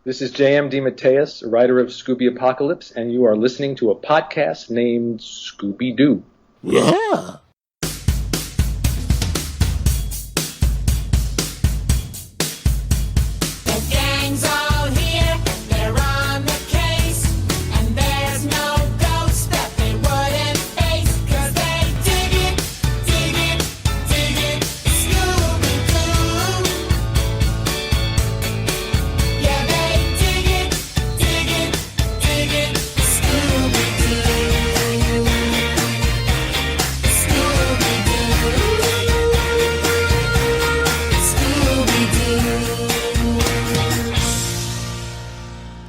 This is J.M. DeMatteis, writer of Scooby Apocalypse, and you are listening to a podcast named Scooby-Doo. Yeah!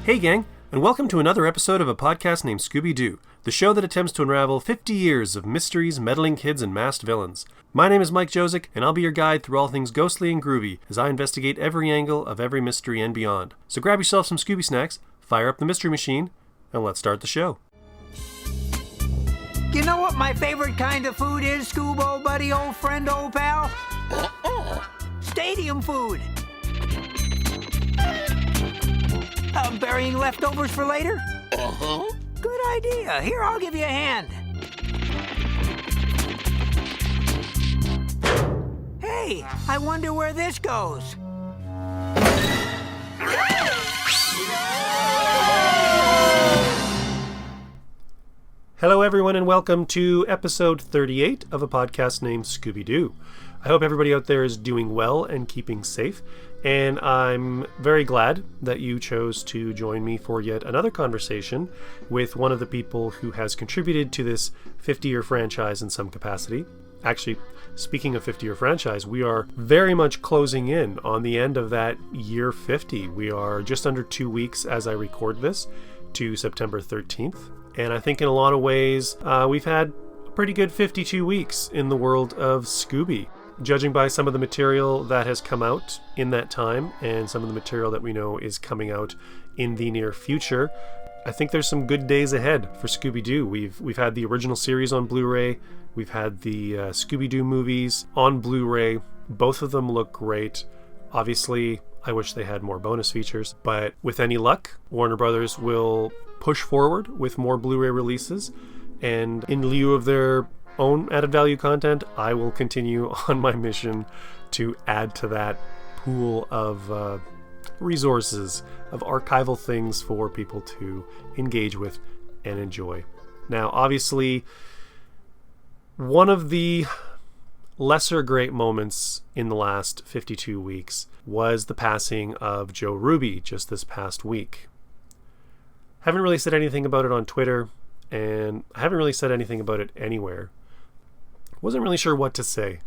Hey gang, and welcome to another episode of a podcast named Scooby-Doo, the show that attempts to unravel 50 years of mysteries, meddling kids, and masked villains. My name is Mike Josick, and I'll be your guide through all things ghostly and groovy as I investigate every angle of every mystery and beyond. So grab yourself some Scooby snacks, fire up the mystery machine, and let's start the show. You know what my favorite kind of food is, Scoob, old buddy, old friend, old pal? Stadium food. Burying leftovers for later? Good idea. Here, I'll give you a hand. Hey, I wonder where this goes. Hello everyone, and welcome to episode 38 of a podcast named Scooby-Doo. I hope everybody out there is doing well and keeping safe, and I'm very glad that you chose to join me for yet another conversation with one of the people who has contributed to this 50-year franchise in some capacity. Actually, speaking of 50-year franchise, we are very much closing in on the end of that year 50. We are just under 2 weeks as I record this to September 13th, and I think in a lot of ways we've had a pretty good 52 weeks in the world of Scooby. Judging by some of the material that has come out in that time and some of the material that we know is coming out in the near future, I think there's some good days ahead for Scooby-Doo. We've had the original series on Blu-ray, we've had the Scooby-Doo movies on Blu-ray. Both of them look great. Obviously, I wish they had more bonus features, but with any luck, Warner Brothers will push forward with more Blu-ray releases, and in lieu of their own added value content, I will continue on my mission to add to that pool of resources, of archival things for people to engage with and enjoy. Now, obviously, one of the lesser great moments in the last 52 weeks was the passing of Joe Ruby just this past week. Haven't really said anything about it on Twitter, and I haven't really said anything about it anywhere. Wasn't really sure what to say.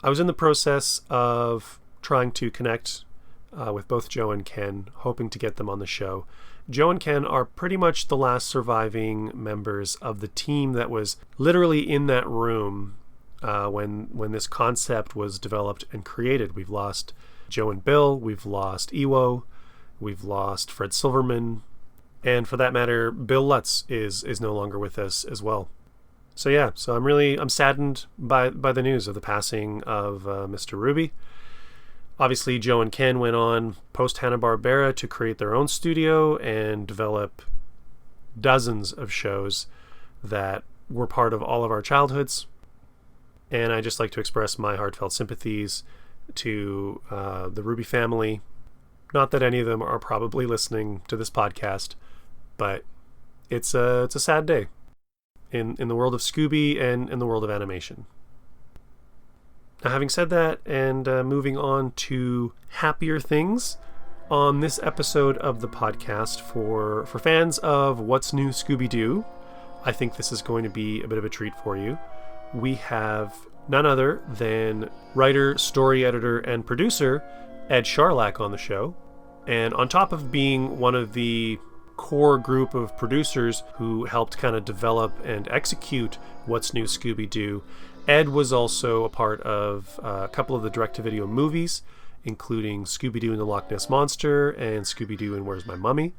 I was in the process of trying to connect with both Joe and Ken, hoping to get them on the show. Joe and Ken are pretty much the last surviving members of the team that was literally in that room when this concept was developed and created. We've lost Joe and Bill, we've lost Ewo, we've lost Fred Silverman, and for that matter, Bill Lutz is no longer with us as well. So yeah, I'm saddened by the news of the passing of Mr. Ruby. Obviously, Joe and Ken went on post Hanna-Barbera to create their own studio and develop dozens of shows that were part of all of our childhoods. And I just like to express my heartfelt sympathies to the Ruby family. Not that any of them are probably listening to this podcast, but it's a sad day in the world of Scooby and in the world of animation. Now, having said that, and moving on to happier things, on this episode of the podcast for fans of What's New Scooby-Doo, I think this is going to be a bit of a treat for you. We have none other than writer, story editor, and producer Ed Scharlach on the show. And on top of being one of the core group of producers who helped kind of develop and execute What's New Scooby-Doo, Ed was also a part of a couple of the direct-to-video movies, including Scooby-Doo and the Loch Ness Monster and Scooby-Doo and Where's My Mummy.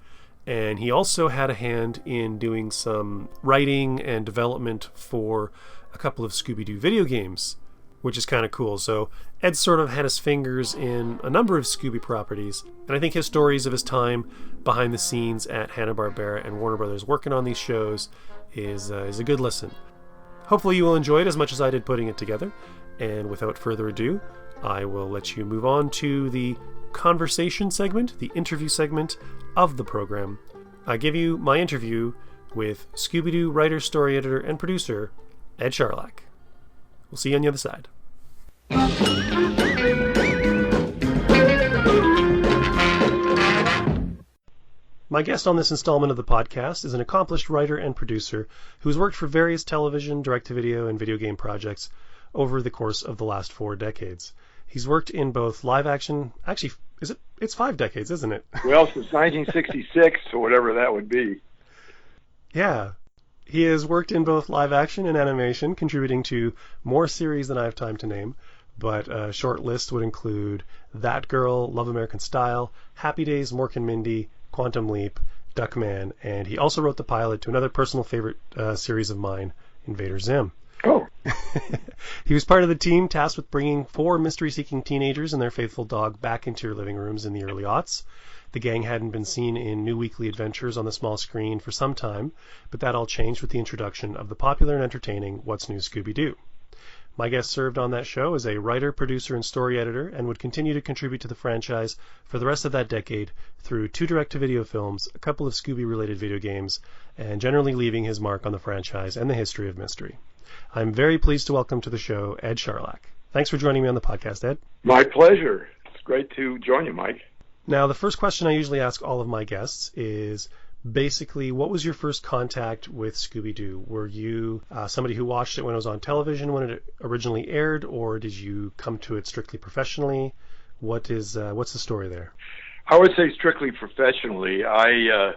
And he also had a hand in doing some writing and development for a couple of Scooby-Doo video games. which is kind of cool. So Ed sort of had his fingers in a number of Scooby properties, and I think his stories of his time behind the scenes at Hanna-Barbera and Warner Brothers working on these shows is a good listen. Hopefully you will enjoy it as much as I did putting it together, and without further ado, I will let you move on to the conversation segment, the interview segment of the program. I give you my interview with Scooby-Doo writer, story editor, and producer, Ed Scharlach. We'll see you on the other side. My guest on this installment of the podcast is an accomplished writer and producer who has worked for various television, direct-to-video, and video game projects over the course of the last 4 decades. He's worked in both live-action... Actually, it's 5 decades, isn't it? Well, since 1966, or whatever that would be. Yeah. He has worked in both live-action and animation, contributing to more series than I have time to name, but a short list would include That Girl, Love American Style, Happy Days, Mork and Mindy, Quantum Leap, Duckman, and he also wrote the pilot to another personal favorite series of mine, Invader Zim. Oh. He was part of the team tasked with bringing 4 mystery-seeking teenagers and their faithful dog back into your living rooms in the early aughts. The gang hadn't been seen in new weekly adventures on the small screen for some time, but that all changed with the introduction of the popular and entertaining What's New Scooby-Doo. My guest served on that show as a writer, producer, and story editor, and would continue to contribute to the franchise for the rest of that decade through 2 direct-to-video films, a couple of Scooby-related video games, and generally leaving his mark on the franchise and the history of mystery. I'm very pleased to welcome to the show Ed Scharlach. Thanks for joining me on the podcast, Ed. My pleasure. It's great to join you, Mike. Now, the first question I usually ask all of my guests is basically, what was your first contact with Scooby-Doo? Were you somebody who watched it when it was on television when it originally aired, or did you come to it strictly professionally? What's the story there? I would say strictly professionally. I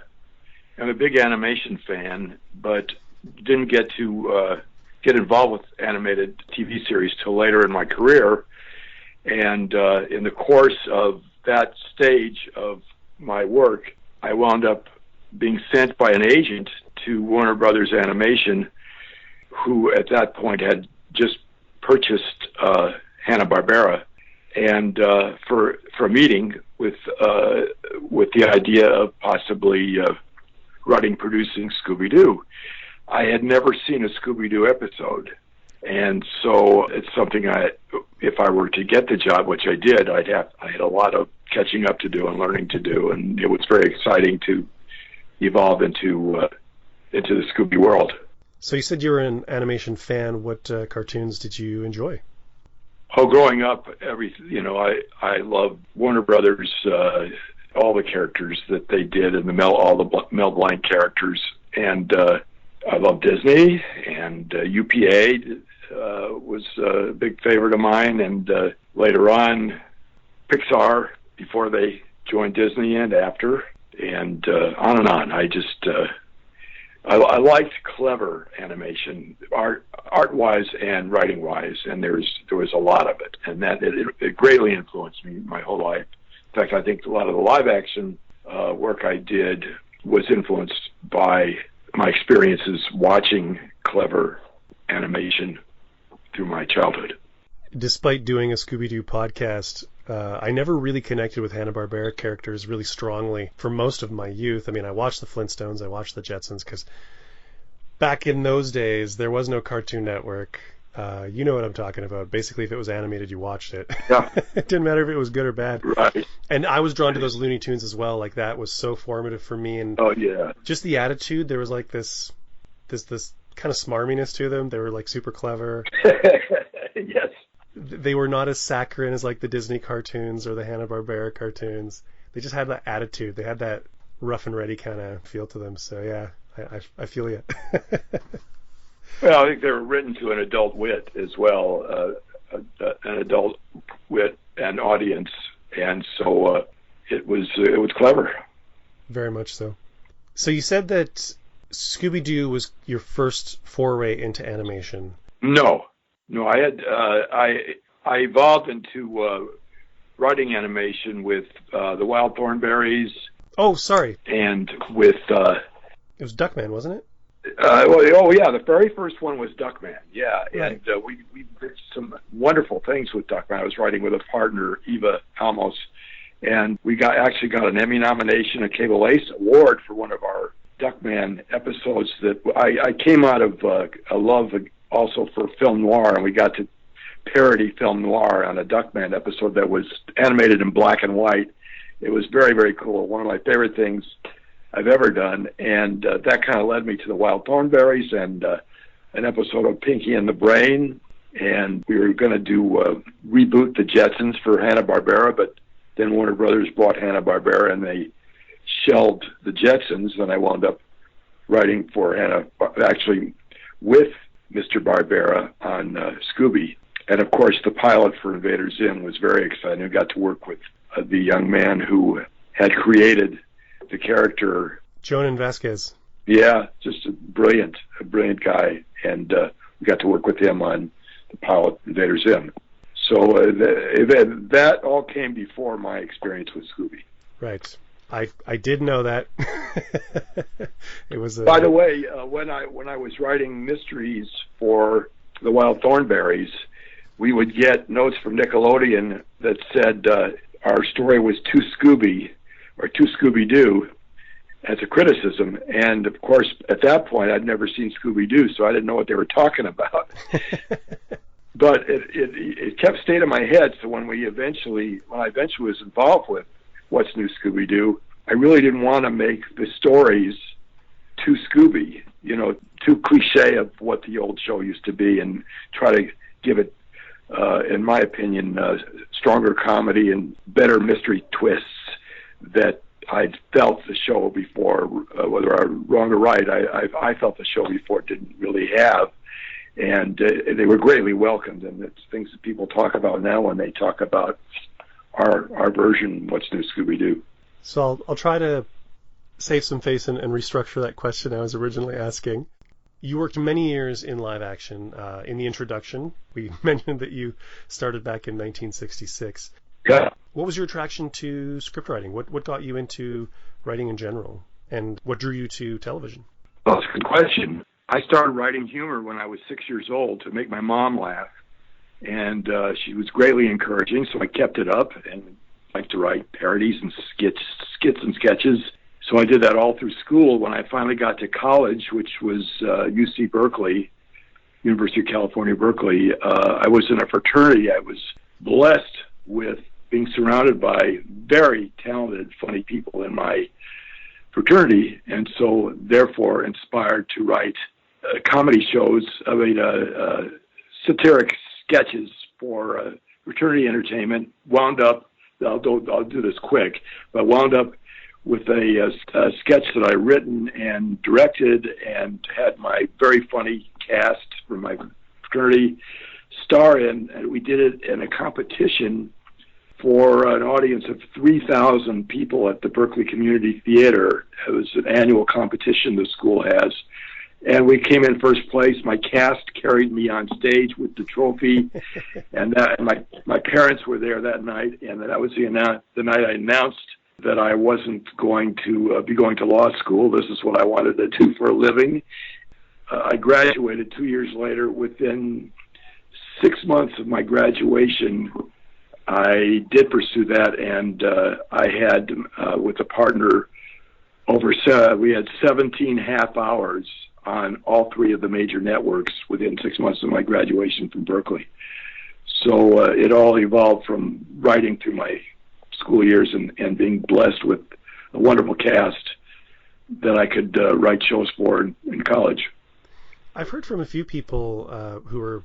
am a big animation fan, but didn't get to get involved with animated TV series till later in my career. And in the course of that stage of my work, I wound up being sent by an agent to Warner Brothers Animation, who at that point had just purchased Hanna-Barbera, and for a meeting with the idea of possibly writing, producing Scooby-Doo. I had never seen a Scooby-Doo episode, and so it's something if I were to get the job, which I did, I had a lot of catching up to do and learning to do, and it was very exciting to evolve into the Scooby world. So you said you were an animation fan. What cartoons did you enjoy? Oh, growing up, I loved Warner Brothers, all the characters that they did, and all the Mel Blanc characters, and I loved Disney, and UPA was a big favorite of mine, and later on, Pixar, before they joined Disney and after, and on and on. I liked clever animation, art-wise and writing-wise, and there was a lot of it, and that it greatly influenced me my whole life. In fact, I think a lot of the live-action work I did was influenced by my experiences watching clever animation through my childhood. Despite doing a Scooby-Doo podcast, I never really connected with Hanna-Barbera characters really strongly for most of my youth. I mean, I watched the Flintstones, I watched the Jetsons, because back in those days, there was no Cartoon Network. You know what I'm talking about. Basically, if it was animated, you watched it. Yeah. It didn't matter if it was good or bad. Right. And I was drawn to those Looney Tunes as well. Like, that was so formative for me. And oh, yeah. Just the attitude, there was like this kind of smarminess to them. They were like super clever. Yes. They were not as saccharine as like the Disney cartoons or the Hanna-Barbera cartoons. They just had that attitude. They had that rough and ready kind of feel to them. So yeah, I feel you. Well, I think they were written to an adult wit as well, an adult wit and audience, and so it was clever. Very much so. So you said that Scooby-Doo was your first foray into animation. No, I had I evolved into writing animation with the Wild Thornberrys. Oh, sorry. And with it was Duckman, wasn't it? The very first one was Duckman. Yeah, Right. and we did some wonderful things with Duckman. I was writing with a partner, Eva Almos, and we actually got an Emmy nomination, a Cable Ace Award for one of our Duckman episodes. That I came out of a love also for film noir, and we got to parody film noir on a Duckman episode that was animated in black and white. It was very, very cool. One of my favorite things I've ever done, and that kind of led me to the Wild Thornberrys and an episode of Pinky and the Brain, and we were going to do reboot the Jetsons for Hanna-Barbera, but then Warner Brothers bought Hanna-Barbera and they shelved the Jetsons, and I wound up writing for actually with Mr. Barbera on Scooby. And of course the pilot for Invader Zim was very exciting. I got to work with the young man who had created the character, Jonan Vasquez. Yeah, just a brilliant guy, and we got to work with him on the pilot Invader Zim. So that all came before my experience with Scooby. Right. I did know that. It was. By the way, when I was writing mysteries for the Wild Thornberrys, we would get notes from Nickelodeon that said our story was too Scooby or too Scooby-Doo as a criticism. And of course, at that point, I'd never seen Scooby-Doo, so I didn't know what they were talking about. But it kept staying in my head. So when I eventually was involved with What's New Scooby-Doo, I really didn't want to make the stories too Scooby, too cliche of what the old show used to be, and try to give it, in my opinion, stronger comedy and better mystery twists that I'd felt the show before, whether I'm wrong or right. I felt the show before didn't really have, and they were greatly welcomed. And it's things that people talk about now when they talk about our version, What's New Scooby-Doo. So I'll try to save some face and restructure that question I was originally asking. You worked many years in live action. In the introduction, we mentioned that you started back in 1966. Yeah. What was your attraction to scriptwriting? What got you into writing in general? And what drew you to television? Well, that's a good question. I started writing humor when I was 6 years old to make my mom laugh. And she was greatly encouraging, so I kept it up and liked to write parodies and skits and sketches. So I did that all through school. When I finally got to college, which was UC Berkeley, University of California, Berkeley, I was in a fraternity. I was blessed with being surrounded by very talented, funny people in my fraternity, and so therefore inspired to write comedy shows, satiric sketches for fraternity entertainment. Wound up, I'll do this quick, but wound up with a sketch that I written and directed and had my very funny cast from my fraternity star in, and we did it in a competition for an audience of 3,000 people at the Berkeley Community Theater. It was an annual competition the school has. And we came in first place. My cast carried me on stage with the trophy, and my parents were there that night. And that was the night I announced that I wasn't going to be going to law school. This is what I wanted to do for a living. I graduated 2 years later. Within 6 months of my graduation, I did pursue that, and I had, with a partner, we had 17 half hours on all three of the major networks within 6 months of my graduation from Berkeley. So it all evolved from writing through my school years and being blessed with a wonderful cast that I could write shows for in college. I've heard from a few people who are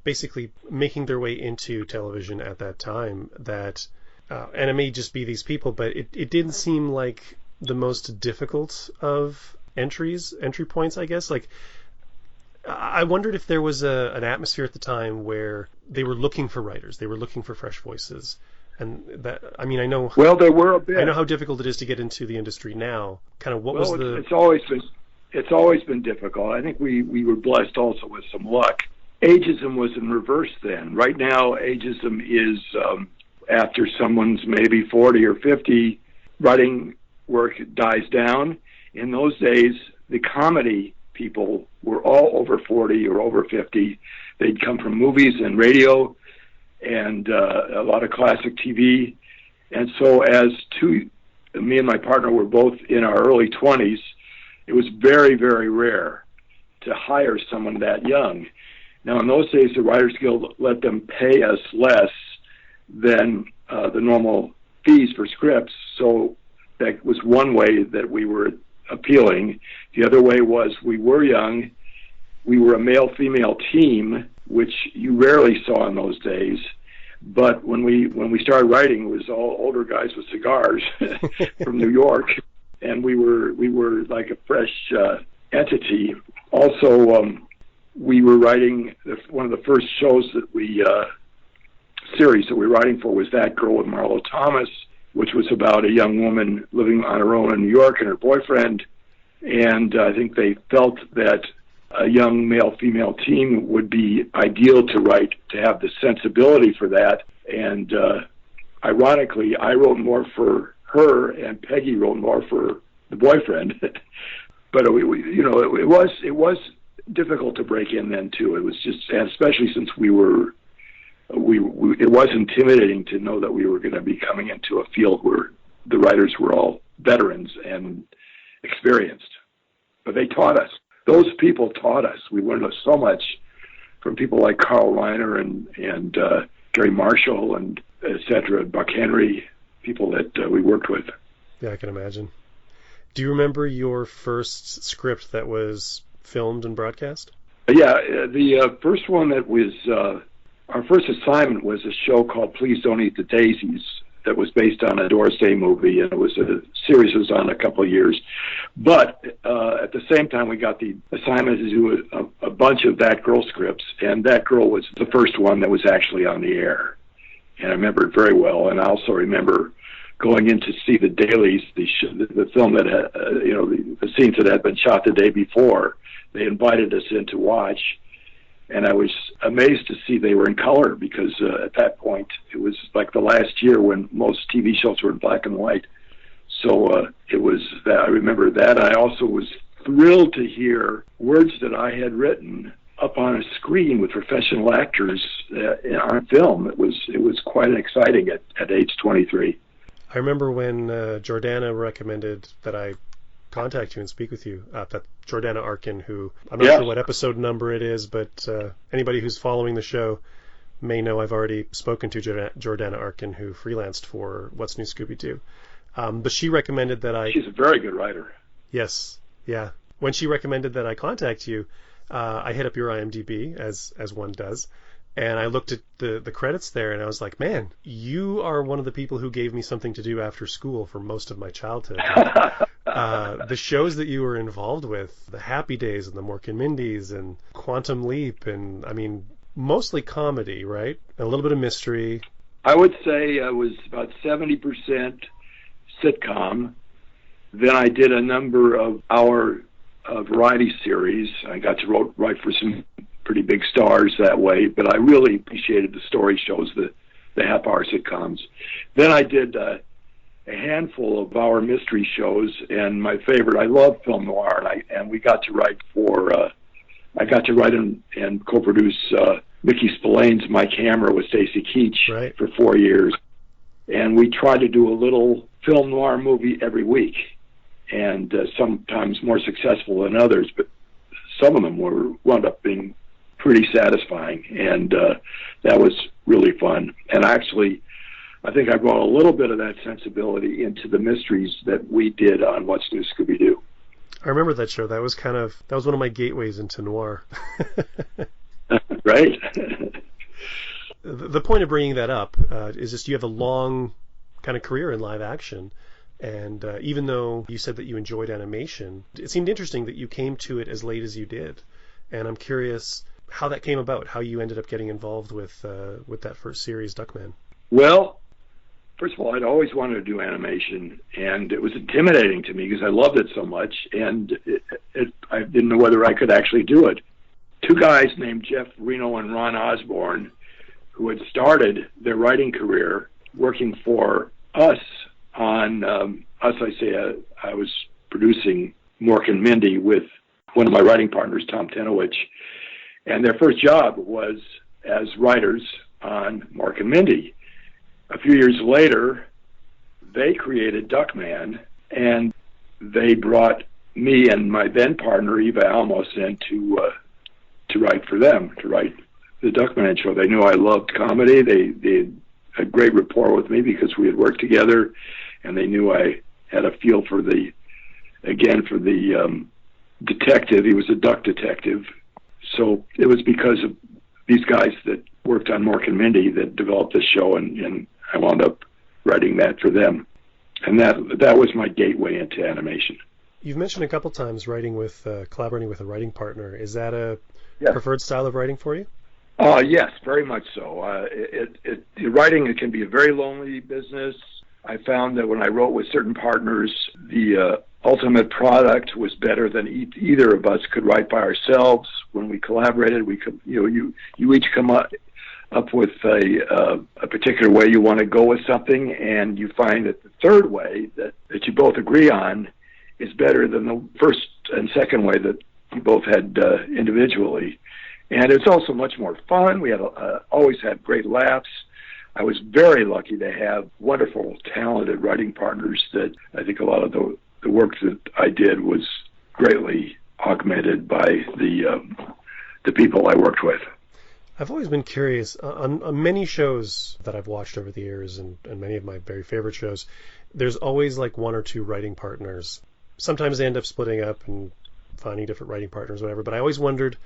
basically making their way into television at that time that, and it may just be these people, but it didn't seem like the most difficult of entry points, I guess. Like, I wondered if there was an atmosphere at the time where they were looking for writers, they were looking for fresh voices, and that, I mean, I know. Well, there were a bit. I know how difficult it is to get into the industry now. Kind of, what was the? It's always been difficult. I think we were blessed also with some luck. Ageism was in reverse then. Right now, ageism is after someone's maybe 40 or 50, writing work dies down. In those days, the comedy people were all over 40 or over 50. They'd come from movies and radio and a lot of classic TV. And so me and my partner were both in our early 20s. It was very, very rare to hire someone that young. Now, in those days, the Writers Guild let them pay us less than the normal fees for scripts. So that was one way that we were appealing. The other way was we were young. We were a male-female team, which you rarely saw in those days. But when we started writing, it was all older guys with cigars from New York, and we were like a fresh entity. Also, we were writing one of the first series that we were writing for was That Girl with Marlo Thomas, which was about a young woman living on her own in New York and her boyfriend. And I think they felt that a young male-female team would be ideal to write, to have the sensibility for that. And ironically, I wrote more for her, and Peggy wrote more for the boyfriend. But it was difficult to break in then too. It was just, and especially since it was intimidating to know that we were going to be coming into a field where the writers were all veterans and experienced. But they taught us. Those people taught us. We learned so much from people like Carl Reiner and Gary Marshall and et cetera, Buck Henry, people that we worked with. Yeah, I can imagine. Do you remember your first script that was filmed and broadcast? Yeah, the first one that was, our first assignment was a show called Please Don't Eat the Daisies that was based on a Doris Day movie, and it was a series that was on a couple of years. But at the same time, we got the assignment to do a bunch of That Girl scripts, and That Girl was the first one that was actually on the air. And I remember it very well, and I also remember going in to see the dailies, the film that had, the scenes that had been shot the day before. They invited us in to watch, and I was amazed to see they were in color because at that point it was like the last year when most TV shows were in black and white. So it was that. I remember that. I also was thrilled to hear words that I had written up on a screen with professional actors on film. It was quite exciting at age 23. I remember when Jordana recommended that I contact you and speak with you. That Jordana Arkin, who I'm not sure what episode number it is, but anybody who's following the show may know I've already spoken to Jordana Arkin, who freelanced for What's New Scooby-Doo. But she recommended that She's a very good writer. Yes, yeah. When she recommended that I contact you, I hit up your IMDb, as one does, and I looked at the credits there, and I was like, man, you are one of the people who gave me something to do after school for most of my childhood. The shows that you were involved with, the Happy Days and the Mork and Mindy's and Quantum Leap, and I mean, mostly comedy, right? A little bit of mystery. I would say I was about 70% sitcom. Then I did a number of our variety series. I got to write for some pretty big stars that way, but I really appreciated the story shows, the half-hour sitcoms. Then I did a handful of our mystery shows, and my favorite, I love film noir, and we got to write for, I got to write and co-produce Mickey Spillane's My Camera with Stacy Keach for 4 years, and we tried to do a little film noir movie every week, and sometimes more successful than others, but some of them wound up being pretty satisfying, and that was really fun. And actually, I think I brought a little bit of that sensibility into the mysteries that we did on What's New Scooby-Doo. I remember that show. That was one of my gateways into noir. Right. The point of bringing that up is just you have a long kind of career in live action, and even though you said that you enjoyed animation, it seemed interesting that you came to it as late as you did. And I'm curious how that came about, how you ended up getting involved with that first series, Duckman. Well, first of all, I'd always wanted to do animation, and it was intimidating to me because I loved it so much, and I didn't know whether I could actually do it. Two guys named Jeff Reno and Ron Osborne, who had started their writing career working for us on, I was producing Mork and Mindy with one of my writing partners, Tom Tenowich, and their first job was as writers on Mork and Mindy. A few years later, they created Duckman, and they brought me and my then partner, Eva Almos, in to write for them, to write the Duckman show. They knew I loved comedy. They had great rapport with me because we had worked together, and they knew I had a feel for the detective. He was a duck detective. So it was because of these guys that worked on Mork and Mindy that developed this show, and I wound up writing that for them. And that was my gateway into animation. You've mentioned a couple times collaborating with a writing partner. Is that a Yes. preferred style of writing for you? Yes, very much so. Writing, it can be a very lonely business. I found that when I wrote with certain partners, the ultimate product was better than either of us could write by ourselves. When we collaborated, we could, you each come up with a particular way you want to go with something, and you find that the third way that you both agree on is better than the first and second way that you both had individually. And it's also much more fun. We had always had great laughs. I was very lucky to have wonderful, talented writing partners that I think a lot of the work that I did was greatly augmented by the people I worked with. I've always been curious. On many shows that I've watched over the years, and many of my very favorite shows, there's always like one or two writing partners. Sometimes they end up splitting up and finding different writing partners, whatever. But I always wondered,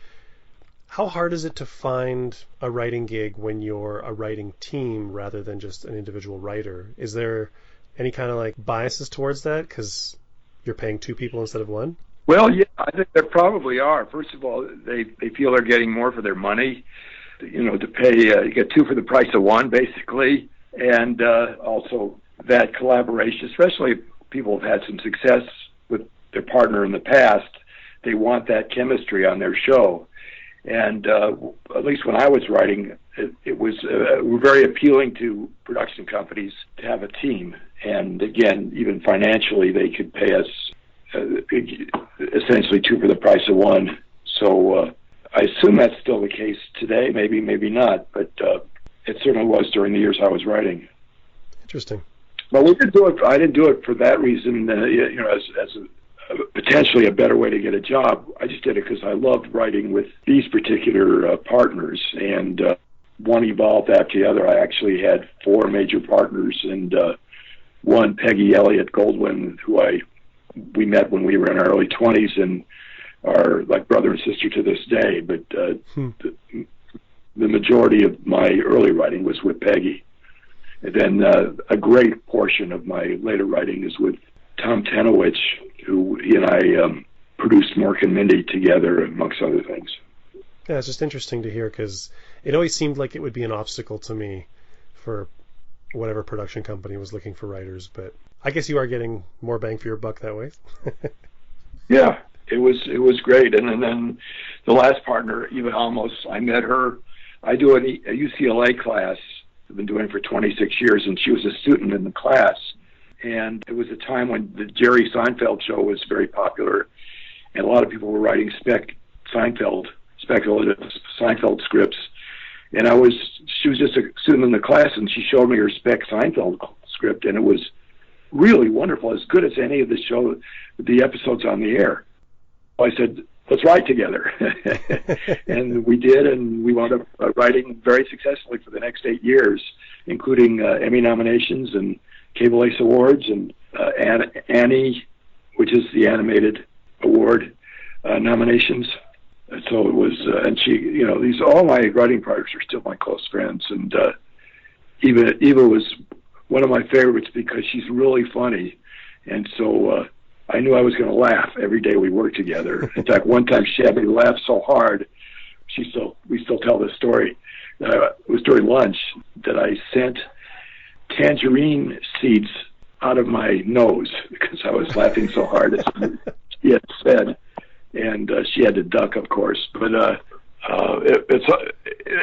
how hard is it to find a writing gig when you're a writing team rather than just an individual writer? Is there any kind of like biases towards that because you're paying two people instead of one? Well, yeah, I think there probably are. First of all, they feel they're getting more for their money. To pay, you get two for the price of one, basically. And also that collaboration, especially if people have had some success with their partner in the past, they want that chemistry on their show. And at least when I was writing, it was very appealing to production companies to have a team. And again, even financially, they could pay us essentially two for the price of one. So I assume that's still the case today. Maybe not, but it certainly was during the years I was writing. Interesting. But we didn't do it. I didn't do it for that reason. As potentially a better way to get a job. I just did it because I loved writing with these particular partners, and one evolved after the other. I actually had four major partners, and one, Peggy Elliott Goldwyn, who we met when we were in our early 20s and are like brother and sister to this day. But the majority of my early writing was with Peggy. And then a great portion of my later writing is with Tom Tenowich, who he and I produced Mork and Mindy together, amongst other things. Yeah, it's just interesting to hear because it always seemed like it would be an obstacle to me for whatever production company was looking for writers, but I guess you are getting more bang for your buck that way. Yeah, it was great. And then the last partner, Eva Almos, I met her. I do a UCLA class I've been doing for 26 years, and she was a student in the class. And it was a time when the Jerry Seinfeld show was very popular, and a lot of people were writing speculative Seinfeld scripts. And she was just a student in the class, and she showed me her spec Seinfeld script, and it was really wonderful, as good as any of the episodes on the air. I said, let's write together. And we did, and we wound up writing very successfully for the next 8 years, including Emmy nominations and Cable Ace Awards and Annie, which is the animated award nominations. So it was, and she, all my writing partners are still my close friends. And Eva was one of my favorites because she's really funny. And so I knew I was going to laugh every day we worked together. In fact, one time she had me laugh so hard, we still tell this story. It was during lunch that I sent tangerine seeds out of my nose because I was laughing so hard, as she had said, and she had to duck, of course. But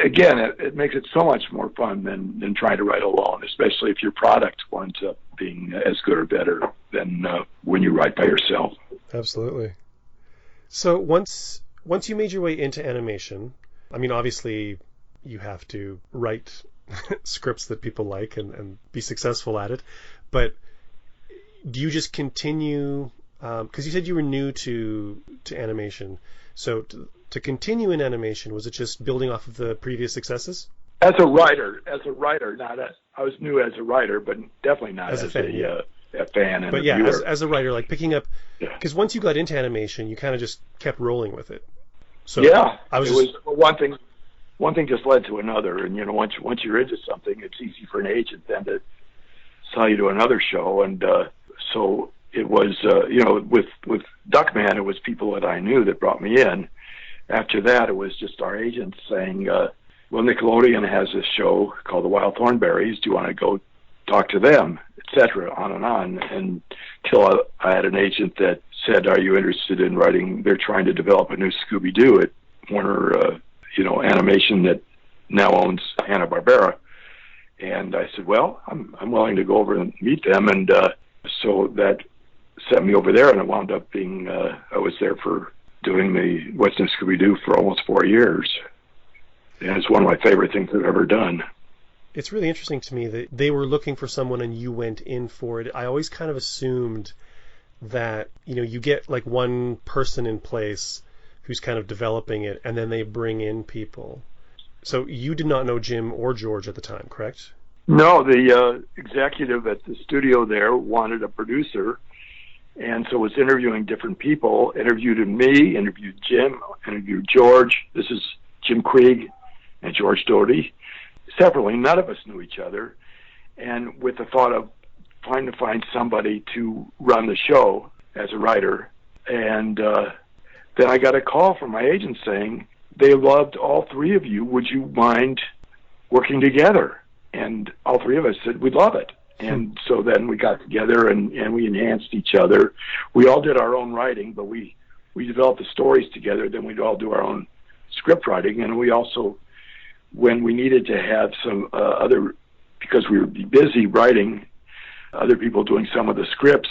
it makes it so much more fun than trying to write alone, especially if your product winds up being as good or better than when you write by yourself. Absolutely. So once you made your way into animation, I mean, obviously you have to write scripts that people like and be successful at it, but do you just continue, because you said you were new to animation, so to continue in animation, was it just building off of the previous successes? As a writer, I was new as a writer, but definitely not as a fan, and but a yeah, viewer. as a writer, like picking up, because once you got into animation, you kind of just kept rolling with it. So one thing just led to another, and once you're into something, it's easy for an agent then to sell you to another show, and so it was, with Duckman, it was people that I knew that brought me in. After that, it was just our agents saying, well, Nickelodeon has this show called The Wild Thornberrys. Do you want to go talk to them, etc., on and on, until I had an agent that said, are you interested in writing? They're trying to develop a new Scooby-Doo at Warner, Animation that now owns Hanna-Barbera. And I said, well, I'm willing to go over and meet them. And so that sent me over there, and it wound up being, I was there for doing the Western Scooby-Doo for almost 4 years. And it's one of my favorite things I've ever done. It's really interesting to me that they were looking for someone and you went in for it. I always kind of assumed that, you get like one person in place who's kind of developing it, and then they bring in people. So you did not know Jim or George at the time, correct? No, the executive at the studio there wanted a producer, and so was interviewing different people, interviewed me, interviewed Jim, interviewed George. This is Jim Krieg and George Doty. Separately, none of us knew each other, and with the thought of trying to find somebody to run the show as a writer. And then I got a call from my agent saying, they loved all three of you. Would you mind working together? And all three of us said, we'd love it. And so then we got together and we enhanced each other. We all did our own writing, but we developed the stories together. Then we'd all do our own script writing. And we also, when we needed to have some other, because we would be busy writing, other people doing some of the scripts,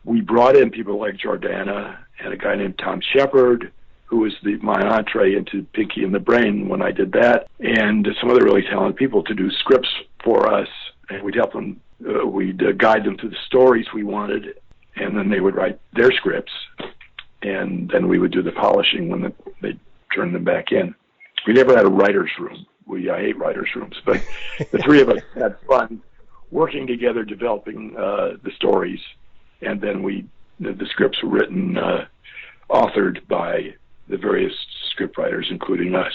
we brought in people like Jordana and a guy named Tom Shepard, who was my entree into Pinky and the Brain when I did that, and some other really talented people to do scripts for us. And we'd help them, we'd guide them through the stories we wanted, and then they would write their scripts, and then we would do the polishing when they turned them back in. We never had a writer's room. I hate writer's rooms, but the three of us had fun working together, developing the stories, and then the scripts were written, authored by the various scriptwriters, including us.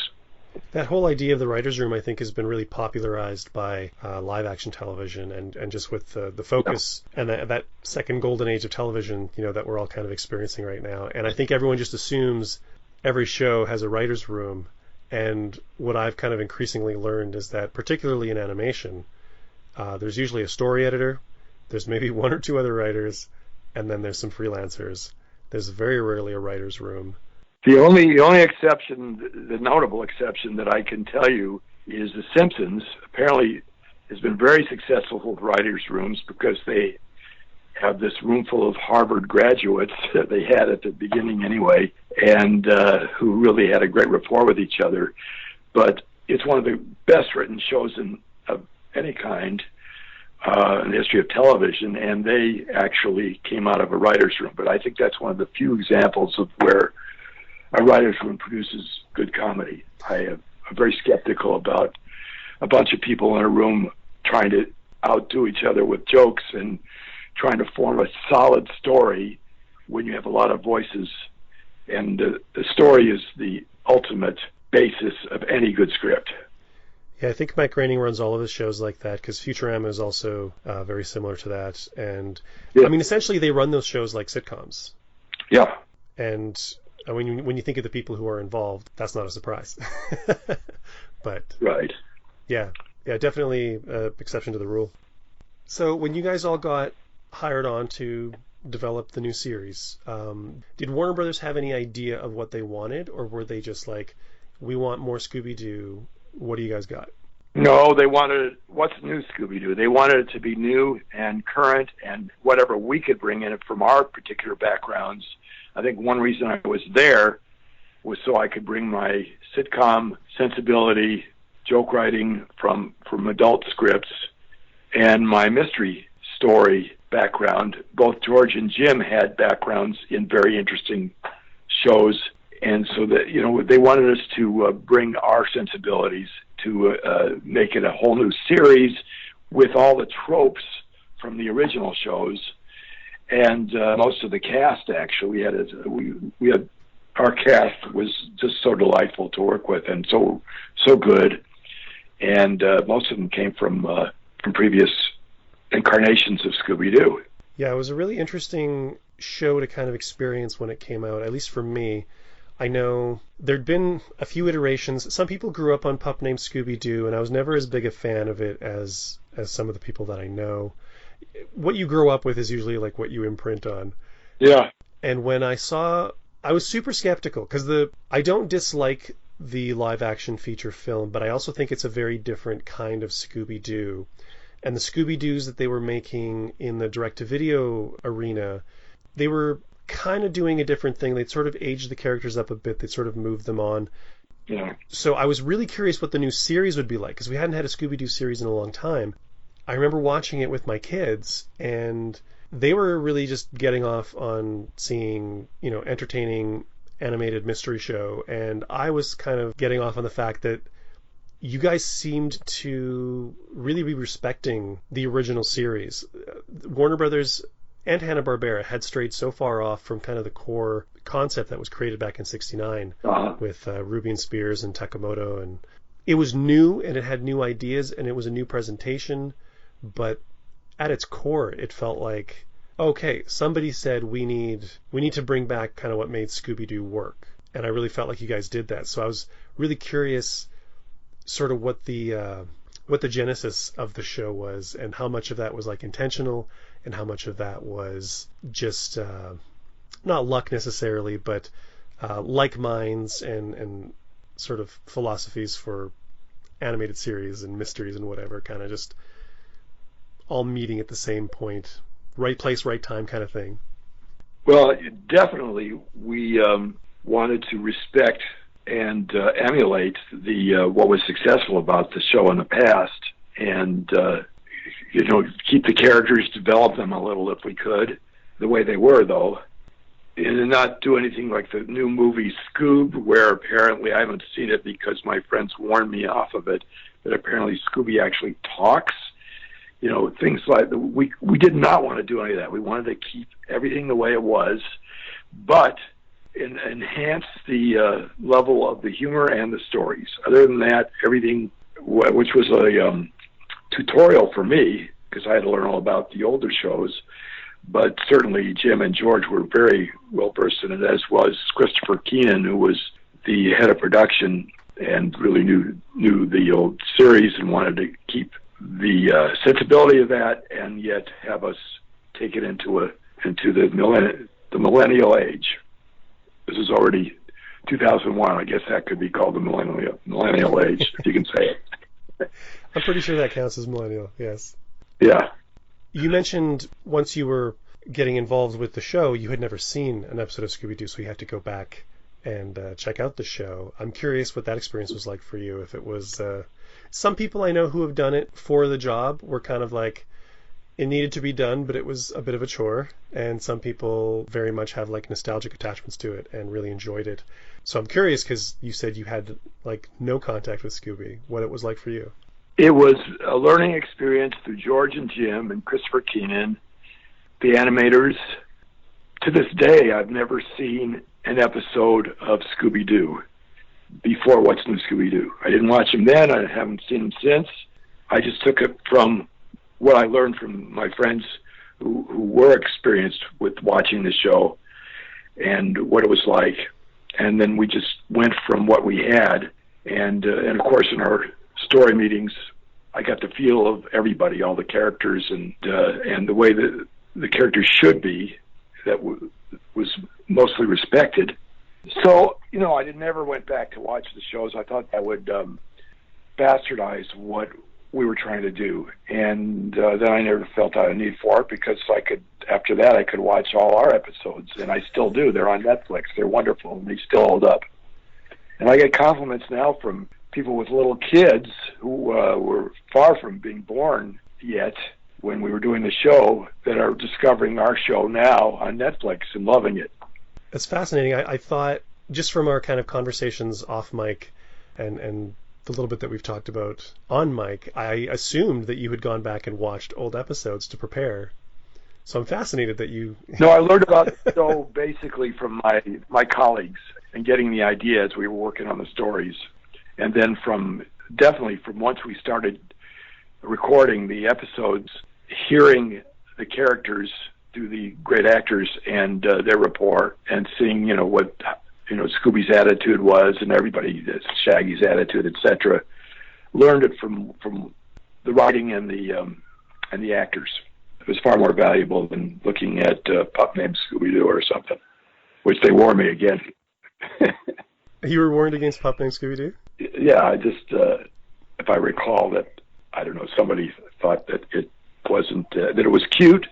That whole idea of the writer's room, I think, has been really popularized by live-action television and just with the focus and that second golden age of television, that we're all kind of experiencing right now. And I think everyone just assumes every show has a writer's room. And what I've kind of increasingly learned is that, particularly in animation, there's usually a story editor, there's maybe one or two other writers, and then there's some freelancers. There's very rarely a writer's room. The only exception, the notable exception that I can tell you is The Simpsons. Apparently has been very successful with writers' rooms because they have this room full of Harvard graduates that they had at the beginning anyway, and who really had a great rapport with each other. But it's one of the best written shows of any kind in the history of television, and they actually came out of a writer's room. But I think that's one of the few examples of where a writer's room produces good comedy. I'm very skeptical about a bunch of people in a room trying to outdo each other with jokes and trying to form a solid story when you have a lot of voices. And the story is the ultimate basis of any good script. Yeah, I think Mike Groening runs all of his shows like that, because Futurama is also very similar to that. And yeah. I mean, essentially, they run those shows like sitcoms. Yeah. And when you think of the people who are involved, that's not a surprise. But right. Yeah, definitely exception to the rule. So when you guys all got hired on to develop the new series, did Warner Brothers have any idea of what they wanted, or were they just like, we want more Scooby-Doo, what do you guys got? No, they wanted, what's new Scooby-Doo? They wanted it to be new and current and whatever we could bring in it from our particular backgrounds. I think one reason I was there was so I could bring my sitcom sensibility, joke writing from adult scripts, and my mystery story background. Both George and Jim had backgrounds in very interesting shows, and so that, you know, they wanted us to bring our sensibilities to make it a whole new series with all the tropes from the original shows. And most of the cast, actually, we had our cast was just so delightful to work with and so good. And most of them came from previous incarnations of Scooby-Doo. Yeah, it was a really interesting show to kind of experience when it came out, at least for me. I know there'd been a few iterations. Some people grew up on Pup Named Scooby-Doo, and I was never as big a fan of it as some of the people that I know. What you grow up with is usually like what you imprint on. Yeah. And when I was super skeptical, because I don't dislike the live-action feature film, but I also think it's a very different kind of Scooby-Doo. And the Scooby-Doos that they were making in the direct-to-video arena, they were kind of doing a different thing. They'd sort of aged the characters up a bit. They'd sort of moved them on. Yeah. So I was really curious what the new series would be like, because we hadn't had a Scooby-Doo series in a long time. I remember watching it with my kids, and they were really just getting off on seeing, you know, entertaining animated mystery show, and I was kind of getting off on the fact that you guys seemed to really be respecting the original series. Warner Brothers and Hanna-Barbera had strayed so far off from kind of the core concept that was created back in '69 with Ruby and Spears and Takamoto, and it was new and it had new ideas and it was a new presentation, but at its core it felt like, okay, somebody said we need to bring back kind of what made Scooby-Doo work, and I really felt like you guys did that. So I was really curious sort of what the genesis of the show was, and how much of that was like intentional and how much of that was just not luck necessarily, but like minds and sort of philosophies for animated series and mysteries and whatever, kind of just all meeting at the same point, right place, right time kind of thing. Well, definitely we wanted to respect and emulate the what was successful about the show in the past, and you know, keep the characters, develop them a little if we could, the way they were though, and not do anything like the new movie Scoob, where apparently I haven't seen it because my friends warned me off of it, but apparently Scooby actually talks. You know, things like we did not want to do any of that. We wanted to keep everything the way it was, but enhance the level of the humor and the stories. Other than that, everything, which was a tutorial for me, because I had to learn all about the older shows, but certainly Jim and George were very well versed in it, as was Christopher Keenan, who was the head of production and really knew the old series and wanted to keep the sensibility of that and yet have us take it into the millennial age. This is already 2001. I guess that could be called the millennial age, if you can say it. I'm pretty sure that counts as millennial, yes. Yeah. You mentioned once you were getting involved with the show, you had never seen an episode of Scooby-Doo, so you had to go back and check out the show. I'm curious what that experience was like for you. If it was... some people I know who have done it for the job were kind of like, it needed to be done, but it was a bit of a chore. And some people very much have like nostalgic attachments to it and really enjoyed it. So I'm curious, because you said you had like no contact with Scooby, what it was like for you. It was a learning experience through George and Jim and Christopher Keenan, the animators. To this day, I've never seen an episode of Scooby-Doo before What's New Scooby-Doo. I didn't watch him then. I haven't seen him since. I just took it from what I learned from my friends who were experienced with watching the show and what it was like. And then we just went from what we had. And of course, in our story meetings, I got the feel of everybody, all the characters, and the way that the characters should be, that was mostly respected. So, you know, I never went back to watch the shows. I thought that would bastardize what we were trying to do. And then I never felt I had a need for it, because after that I could watch all our episodes, and I still do. They're on Netflix. They're wonderful, and they still hold up. And I get compliments now from people with little kids who were far from being born yet when we were doing the show, that are discovering our show now on Netflix and loving it. It's fascinating. I thought, just from our kind of conversations off mic and the little bit that we've talked about on mic, I assumed that you had gone back and watched old episodes to prepare. So I'm fascinated that you... No, I learned about the show basically from my colleagues and getting the idea as we were working on the stories. And then definitely from once we started recording the episodes, hearing the characters through the great actors and their rapport, and seeing, what, Scooby's attitude was, and everybody, Shaggy's attitude, etc. Learned it from the writing and the actors. It was far more valuable than looking at a pup named Scooby-Doo or something, which they warned me against. You were warned against pup named Scooby-Doo? Yeah, I just, if I recall that, I don't know, somebody thought that it wasn't, that it was cute,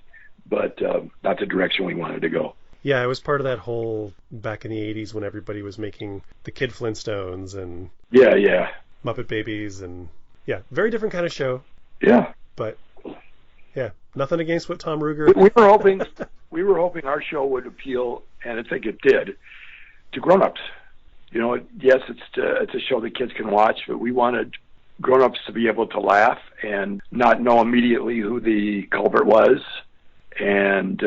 but not the direction we wanted to go. Yeah, it was part of that whole, back in the 80s when everybody was making the Kid Flintstones and Yeah. Muppet Babies, and yeah, very different kind of show. Yeah. But yeah, nothing against what Tom Ruger... We were hoping our show would appeal, and I think it did, to grown-ups. Yes, it's a show that kids can watch, but we wanted grown-ups to be able to laugh and not know immediately who the culprit was, and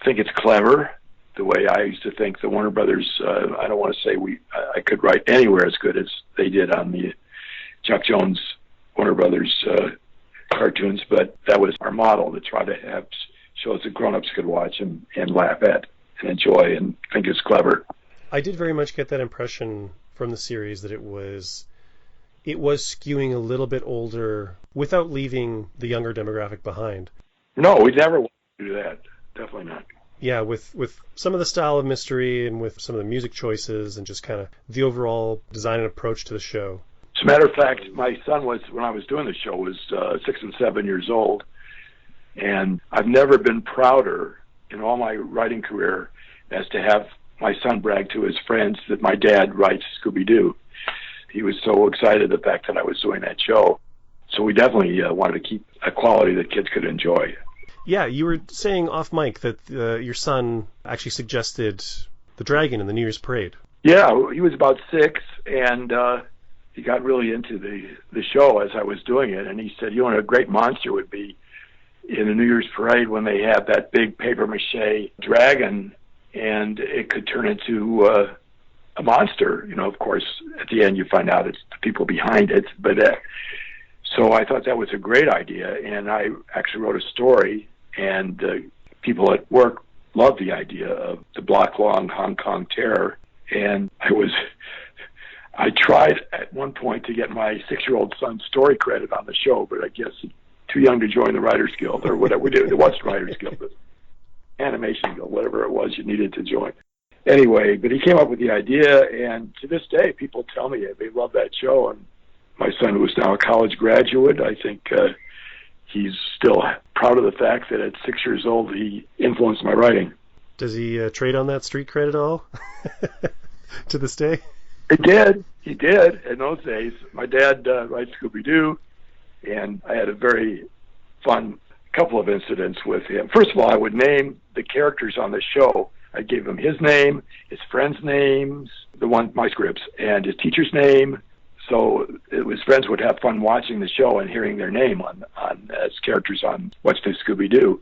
think it's clever, the way I used to think the Warner Brothers, I don't want to say I could write anywhere as good as they did on the Chuck Jones Warner Brothers cartoons, but that was our model, to try to have shows that grown-ups could watch and laugh at and enjoy and think is clever. I did very much get that impression from the series, that it was skewing a little bit older without leaving the younger demographic behind. No, we never want to do that. Definitely not. Yeah, with some of the style of mystery and with some of the music choices and just kind of the overall design and approach to the show. As a matter of fact, my son was, when I was doing the show, was 6 and 7 years old, and I've never been prouder in all my writing career as to have my son brag to his friends that my dad writes Scooby-Doo. He was so excited the fact that I was doing that show. So we definitely wanted to keep a quality that kids could enjoy. Yeah, you were saying off mic that your son actually suggested the dragon in the New Year's parade. Yeah, he was about 6, and he got really into the show as I was doing it, and he said, a great monster would be in the New Year's parade when they have that big papier-mâché dragon, and it could turn into a monster. Of course, at the end you find out it's the people behind it, but so I thought that was a great idea, and I actually wrote a story, and people at work loved the idea of the block-long Hong Kong terror, and I tried at one point to get my 6-year-old son's story credit on the show, but I guess too young to join the Writers Guild, or whatever we did. It wasn't Writers Guild, but Animation Guild, whatever it was you needed to join. Anyway, but he came up with the idea, and to this day, people tell me they love that show, and my son, who is now a college graduate, I think he's still proud of the fact that at 6 years old he influenced my writing. Does he trade on that street cred at all to this day? He did in those days. My dad writes Scooby-Doo, and I had a very fun couple of incidents with him. First of all, I would name the characters on the show. I gave him his name, his friends' names, my scripts, and his teacher's name. So his friends would have fun watching the show and hearing their name on as characters on What's New Scooby-Doo.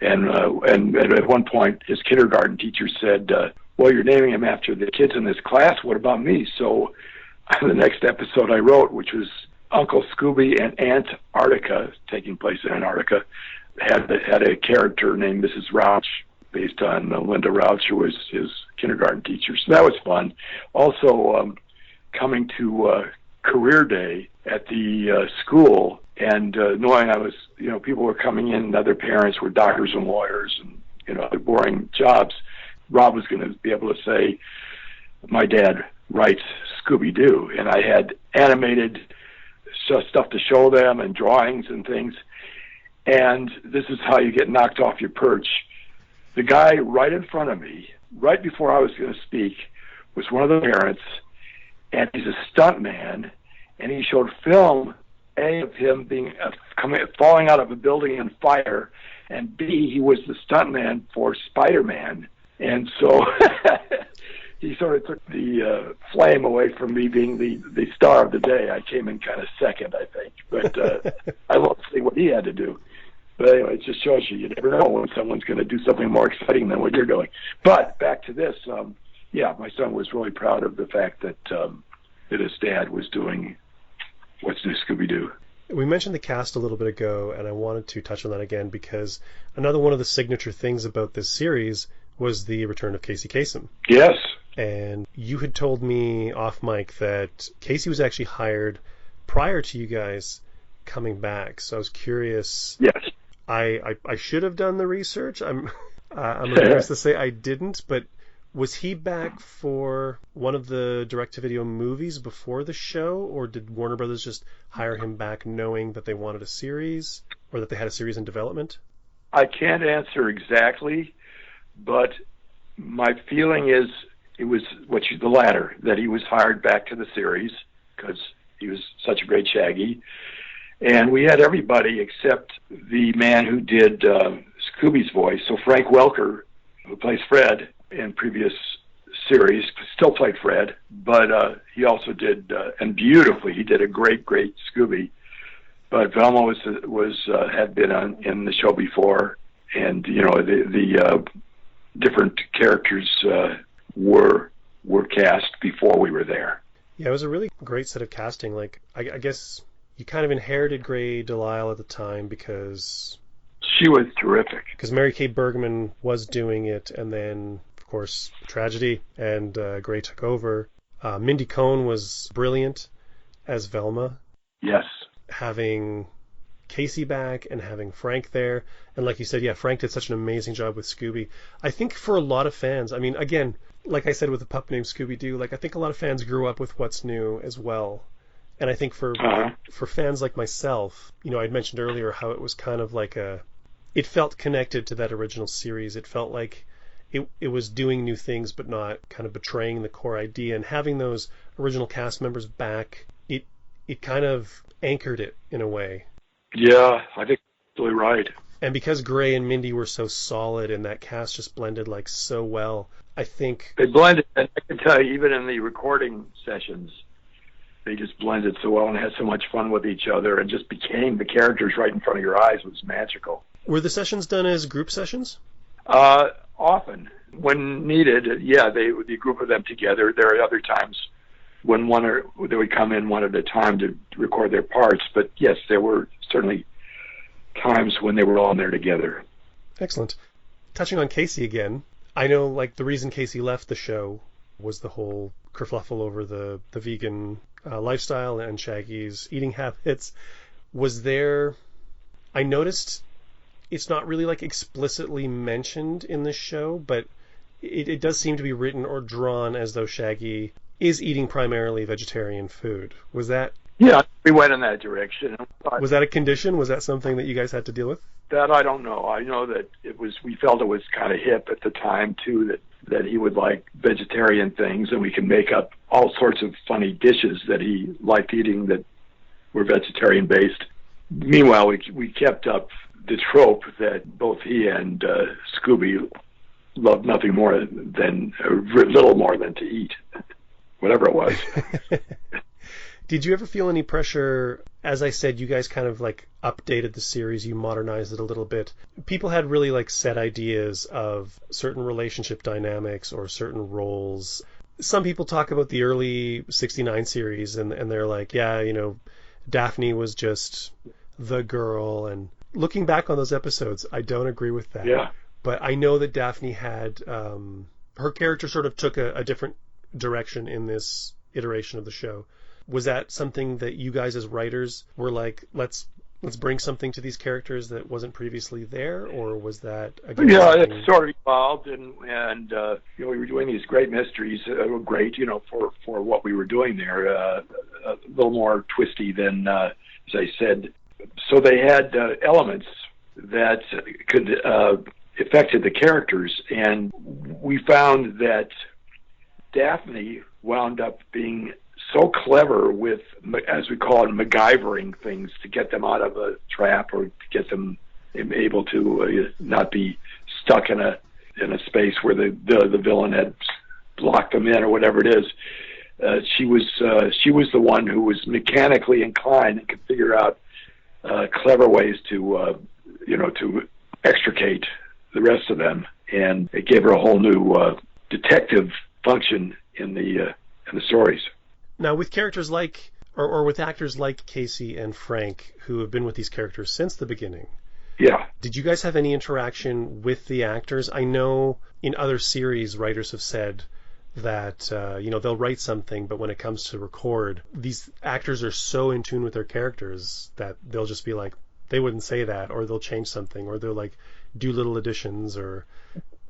And at one point, his kindergarten teacher said, well, you're naming him after the kids in this class. What about me? So the next episode I wrote, which was Uncle Scooby and Antarctica, taking place in Antarctica, had a character named Mrs. Rouch, based on Linda Rouch, who was his kindergarten teacher. So that was fun. Also, coming to career day at the school, and knowing I was, people were coming in, and other parents were doctors and lawyers and, other boring jobs. Rob was going to be able to say, my dad writes Scooby-Doo. And I had animated stuff to show them and drawings and things. And this is how you get knocked off your perch. The guy right in front of me, right before I was going to speak, was one of the parents, and he's a stunt man, and he showed film, A, of him being falling out of a building on fire, and B, he was the stunt man for Spider-Man. And so he sort of took the flame away from me being the star of the day. I came in kind of second, I think. But I love to see what he had to do. But anyway, it just shows you never know when someone's going to do something more exciting than what you're doing. But back to this, my son was really proud of the fact that his dad was doing What's New Scooby-Doo. We mentioned the cast a little bit ago, and I wanted to touch on that again because another one of the signature things about this series was the return of Kasem. Yes. And you had told me off mic that Casey was actually hired prior to you guys coming back. So I was curious. Yes. I should have done the research. I'm embarrassed to say I didn't, but was he back for one of the direct-to-video movies before the show, or did Warner Brothers just hire him back knowing that they wanted a series, or that they had a series in development? I can't answer exactly, but my feeling is it was the latter, that he was hired back to the series because he was such a great Shaggy. And we had everybody except the man who did Scooby's voice. So Frank Welker, who plays Fred in previous series, still played Fred, but he also did, and beautifully, he did a great Scooby. But Velma had been in the show before, and the different characters were cast before we were there. Yeah, it was a really great set of casting. Like, I guess you kind of inherited Gray Delisle at the time because she was terrific. Because Mary Kay Bergman was doing it, and then, of course, tragedy, and Gray took over. Mindy Cohn was brilliant as Velma. Yes. Having Casey back and having Frank there, and like you said, yeah, Frank did such an amazing job with Scooby. I think for a lot of fans, I mean, again, like I said with the pup named Scooby-Doo, like I think a lot of fans grew up with What's New as well. And I think for fans like myself, I'd mentioned earlier how it was kind of like it felt connected to that original series. It felt like it was doing new things but not kind of betraying the core idea. And having those original cast members back, it kind of anchored it in a way. Yeah, I think you're absolutely right. And because Gray and Mindy were so solid and that cast just blended like so well, I think they blended. And I can tell you, even in the recording sessions, they just blended so well and had so much fun with each other and just became the characters right in front of your eyes. It was magical. Were the sessions done as group sessions? Often. When needed, yeah, they would be a group of them together. There are other times when they would come in one at a time to record their parts. But yes, there were certainly times when they were all in there together. Excellent. Touching on Casey again, I know like the reason Casey left the show was the whole kerfluffle over the vegan lifestyle and Shaggy's eating habits. I noticed it's not really like explicitly mentioned in the show, but it does seem to be written or drawn as though Shaggy is eating primarily vegetarian food. Was that? Yeah, we went in that direction. Was that a condition? Was that something that you guys had to deal with? That I don't know. I know that we felt it was kind of hip at the time too, that he would like vegetarian things, and we could make up all sorts of funny dishes that he liked eating that were vegetarian based. Meanwhile, we kept up the trope that both he and Scooby loved nothing more than a little more than to eat, whatever it was. Did you ever feel any pressure? As I said, you guys kind of like updated the series, you modernized it a little bit. People had really like set ideas of certain relationship dynamics or certain roles. Some people talk about the early 69 series and they're like, yeah, Daphne was just the girl. And looking back on those episodes, I don't agree with that. Yeah. But I know that Daphne had, her character sort of took a different direction in this iteration of the show. Was that something that you guys as writers were like, let's bring something to these characters that wasn't previously there, or was that again? Yeah, it sort of evolved, and we were doing these great mysteries, great, for what we were doing there. a little more twisty than, as I said. So they had elements that could affected the characters, and we found that Daphne wound up being so clever with, as we call it, MacGyvering things to get them out of a trap or to get them able to not be stuck in a space where the villain had locked them in or whatever it is. She was the one who was mechanically inclined and could figure out clever ways to to extricate the rest of them, and it gave her a whole new detective function in the stories. Now, with characters like, or with actors like Casey and Frank, who have been with these characters since the beginning, yeah, did you guys have any interaction with the actors? I know in other series, writers have said that they'll write something, but when it comes to record, these actors are so in tune with their characters that they'll just be like, they wouldn't say that, or they'll change something, or they'll like do little additions. Or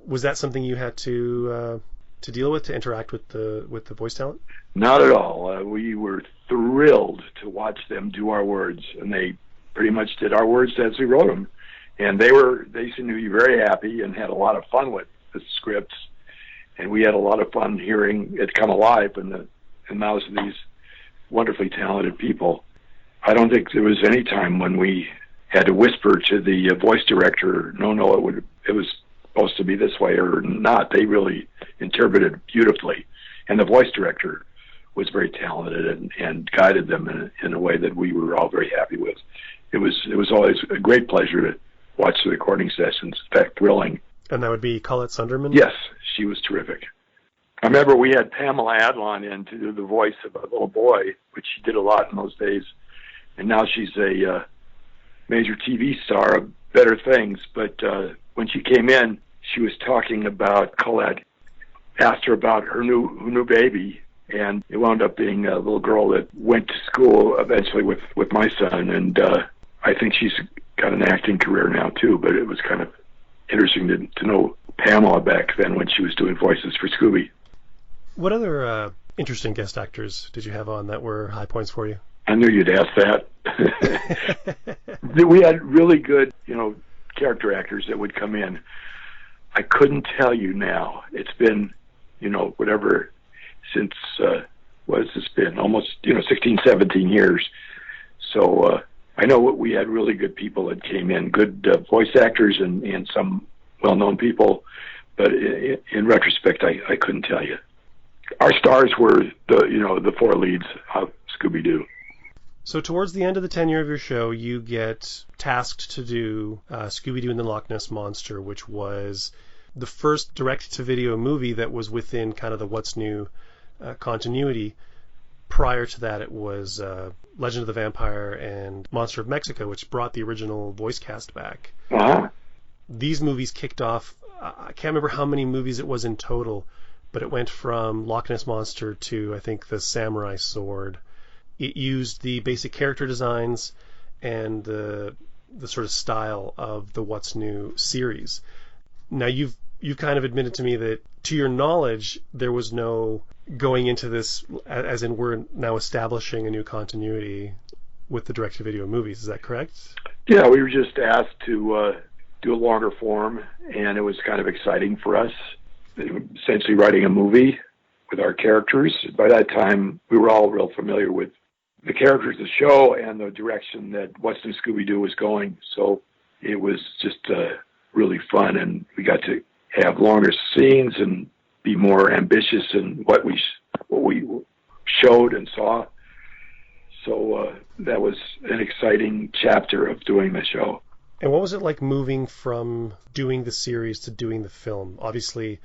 was that something you had to deal with, to interact with the voice talent? Not at all. We were thrilled to watch them do our words, and they pretty much did our words as we wrote them. And they seemed to be very happy and had a lot of fun with the scripts. And we had a lot of fun hearing it come alive in the mouths of these wonderfully talented people. I don't think there was any time when we had to whisper to the voice director, no, it was supposed to be this way or not. They really interpreted beautifully. And the voice director was very talented and guided them in a way that we were all very happy with. It was always a great pleasure to watch the recording sessions. In fact, thrilling. And that would be Colette Sunderman? Yes, she was terrific. I remember we had Pamela Adlon in to do the voice of a little boy, which she did a lot in those days. And now she's a major TV star of better things. But when she came in, she was talking about Colette, asked her about her new baby, and it wound up being a little girl that went to school eventually with my son. And I think she's got an acting career now, too. But it was kind of interesting to know Pamela back then when she was doing voices for Scooby. What other interesting guest actors did you have on that were high points for you? I knew you'd ask that. We had really good, character actors that would come in. I couldn't tell you now. It's been, whatever, since, what has this been? Almost, 16, 17 years. So I know we had really good people that came in, good voice actors and some well-known people. But in retrospect, I couldn't tell you. Our stars were the four leads of Scooby-Doo. So towards the end of the tenure of your show, you get tasked to do Scooby-Doo and the Loch Ness Monster, which was the first direct-to-video movie that was within kind of the What's New continuity. Prior to that, it was Legend of the Vampire and Monster of Mexico, which brought the original voice cast back. Uh-huh. These movies kicked off, I can't remember how many movies it was in total, but it went from Loch Ness Monster to, I think, the Samurai Sword. It used the basic character designs and the sort of style of the What's New series. Now, you've kind of admitted to me that, to your knowledge, there was no going into this, as in we're now establishing a new continuity with the direct-to-video movies. Is that correct? Yeah, we were just asked to do a longer form, and it was kind of exciting for us. Essentially writing a movie with our characters. By that time, we were all real familiar with the characters of the show and the direction that What's New Scooby-Doo was going. So it was just really fun, and we got to have longer scenes and be more ambitious in what we showed and saw. So that was an exciting chapter of doing the show. And what was it like moving from doing the series to doing the film? Obviously,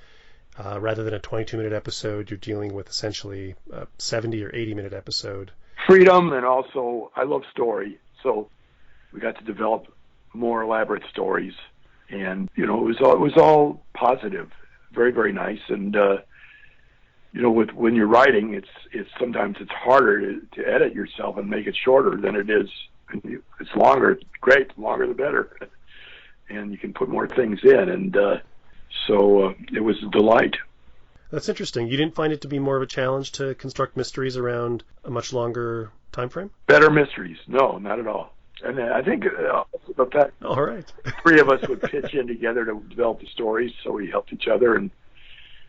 rather than a 22-minute episode, you're dealing with essentially a 70 or 80-minute episode. Freedom, and also I love story, so we got to develop more elaborate stories, and it was all positive, very, very nice. And when you're writing, it's sometimes it's harder to edit yourself and make it shorter than it is. It's longer, it's great, the longer the better, and you can put more things in, and so it was a delight. That's interesting. You didn't find it to be more of a challenge to construct mysteries around a much longer time frame? Better mysteries? No, not at all. And I think the fact All right. three of us would pitch in together to develop the stories, so we helped each other, and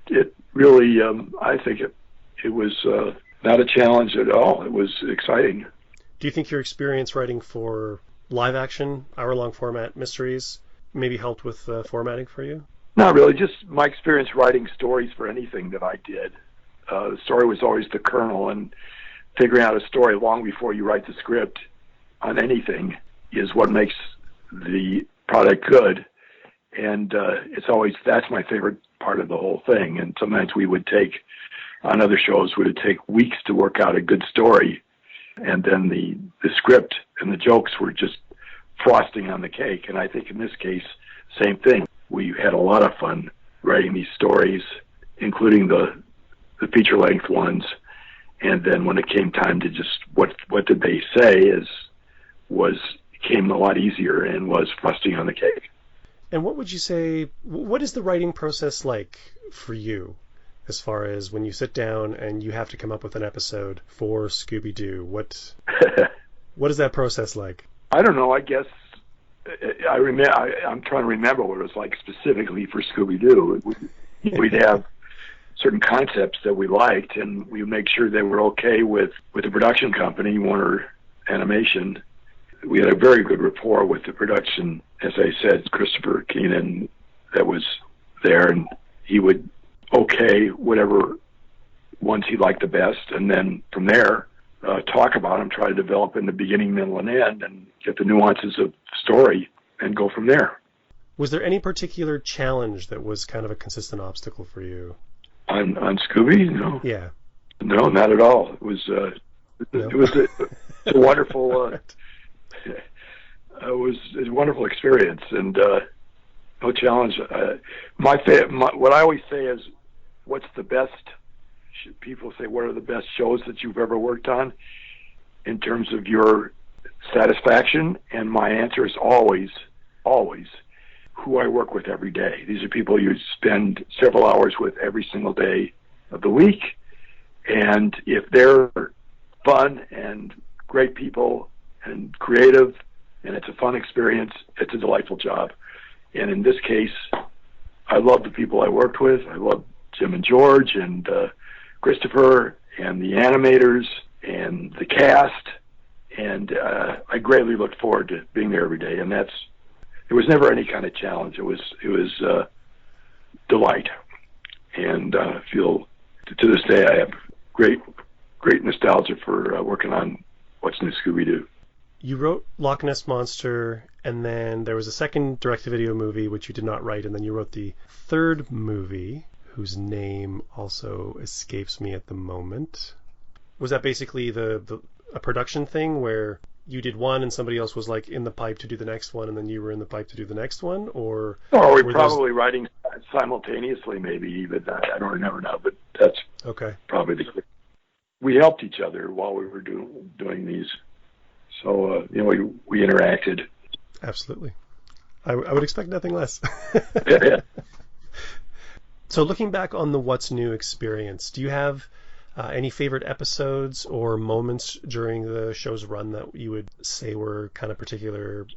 it really, I think it was not a challenge at all. It was exciting. Do you think your experience writing for live action, hour-long format mysteries maybe helped with formatting for you? Not really, just my experience writing stories for anything that I did. The story was always the kernel, and figuring out a story long before you write the script on anything is what makes the product good. And that's my favorite part of the whole thing. And sometimes we would take, on other shows, would take weeks to work out a good story. And then the script and the jokes were just frosting on the cake. And I think in this case, same thing. We had a lot of fun writing these stories, including the feature-length ones. And then when it came time to just what did they say came a lot easier and was frosting on the cake. And what would you say, what is the writing process like for you, as far as when you sit down and you have to come up with an episode for Scooby-Doo? What is that process like? I don't know. I guess I'm trying to remember what it was like specifically for Scooby-Doo. We'd have certain concepts that we liked, and we would make sure they were okay with the production company, Warner Animation. We had a very good rapport with the production. As I said, Christopher Keenan that was there, and he would okay whatever ones he liked the best, and then from there talk about them, try to develop in the beginning, middle, and end, and get the nuances of the story, and go from there. Was there any particular challenge that was kind of a consistent obstacle for you? On Scooby? No. Yeah. No, not at all. It was a wonderful. It was a wonderful experience, and no challenge. What I always say is, what's the best? People say, what are the best shows that you've ever worked on in terms of your satisfaction? And my answer is always who I work with every day. These are people you spend several hours with every single day of the week. And if they're fun and great people and creative and it's a fun experience, it's a delightful job. And in this case, I love the people I worked with. I love Jim and George and Christopher and the animators and the cast. And I greatly look forward to being there every day. And it was never any kind of challenge. It was delight. And I feel to this day I have great nostalgia for working on What's New Scooby-Doo. You wrote Loch Ness Monster, and then there was a second direct-to-video movie which you did not write, and then you wrote the third movie, whose name also escapes me at the moment. Was that basically a production thing where you did one and somebody else was like in the pipe to do the next one, and then you were in the pipe to do the next one? Or we were probably writing simultaneously, maybe even. I don't remember now, but that's okay. Probably the case. We helped each other while we were doing these. So, we interacted. Absolutely. I would expect nothing less. Yeah. So looking back on the What's New experience, do you have any favorite episodes or moments during the show's run that you would say were kind of particular,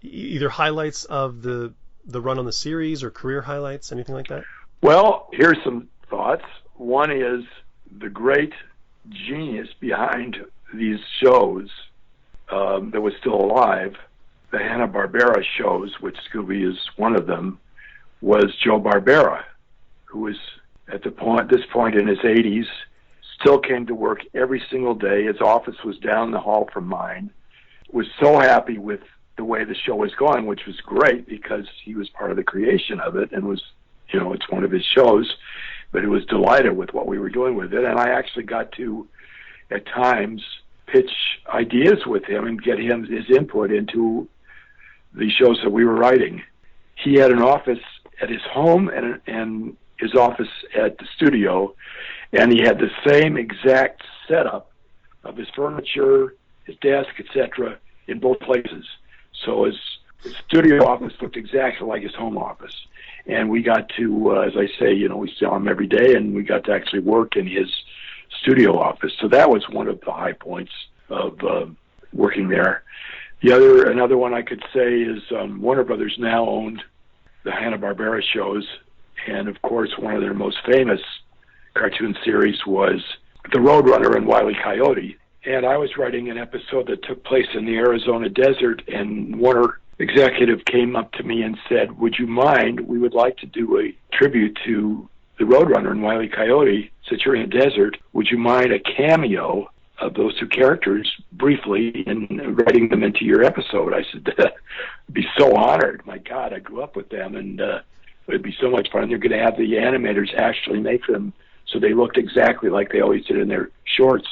either highlights of the run on the series or career highlights, anything like that? Well, here's some thoughts. One is the great genius behind these shows that was still alive, the Hanna-Barbera shows, which Scooby is one of them, was Joe Barbera, who was at this point in his 80s, still came to work every single day. His office was down the hall from mine. Was so happy with the way the show was going, which was great because he was part of the creation of it and was, it's one of his shows, but he was delighted with what we were doing with it. And I actually got to, at times, pitch ideas with him and get his input into the shows that we were writing. He had an office at his home and his office at the studio, and he had the same exact setup of his furniture, his desk, etc., in both places. So his studio office looked exactly like his home office. And we got to, as I say, we saw him every day, and we got to actually work in his studio office. So that was one of the high points of working there. Another one I could say is Warner Brothers now owned the Hanna-Barbera shows, and of course one of their most famous cartoon series was The Roadrunner and Wile E. Coyote. And I was writing an episode that took place in the Arizona desert, and Warner executive came up to me and said, would you mind, we would like to do a tribute to the Roadrunner and Wile E. Coyote, since you're in the desert, would you mind a cameo of those two characters briefly and writing them into your episode? I said, I'd be so honored. My God, I grew up with them, and it'd be so much fun. They're going to have the animators actually make them so they looked exactly like they always did in their shorts.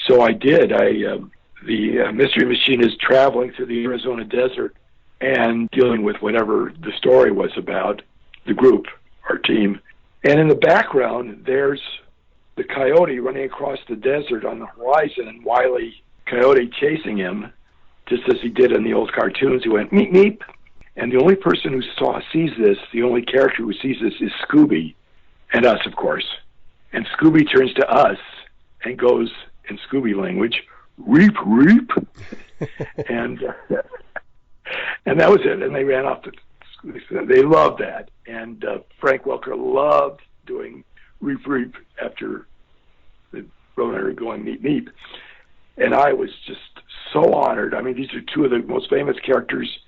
So I did. The Mystery Machine is traveling through the Arizona desert and dealing with whatever the story was about, the group, our team. And in the background, there's the coyote running across the desert on the horizon, and Wile E. Coyote chasing him, just as he did in the old cartoons. He went, meep, meep. And the only person who sees this, the only character who sees this is Scooby, and us, of course. And Scooby turns to us and goes, in Scooby language, reap, reap. and that was it. And they ran off to Scooby. They loved that. And Frank Welker loved doing reap, reap after the Roadrunner going meep, meep. And I was just so honored. I mean, these are two of the most famous characters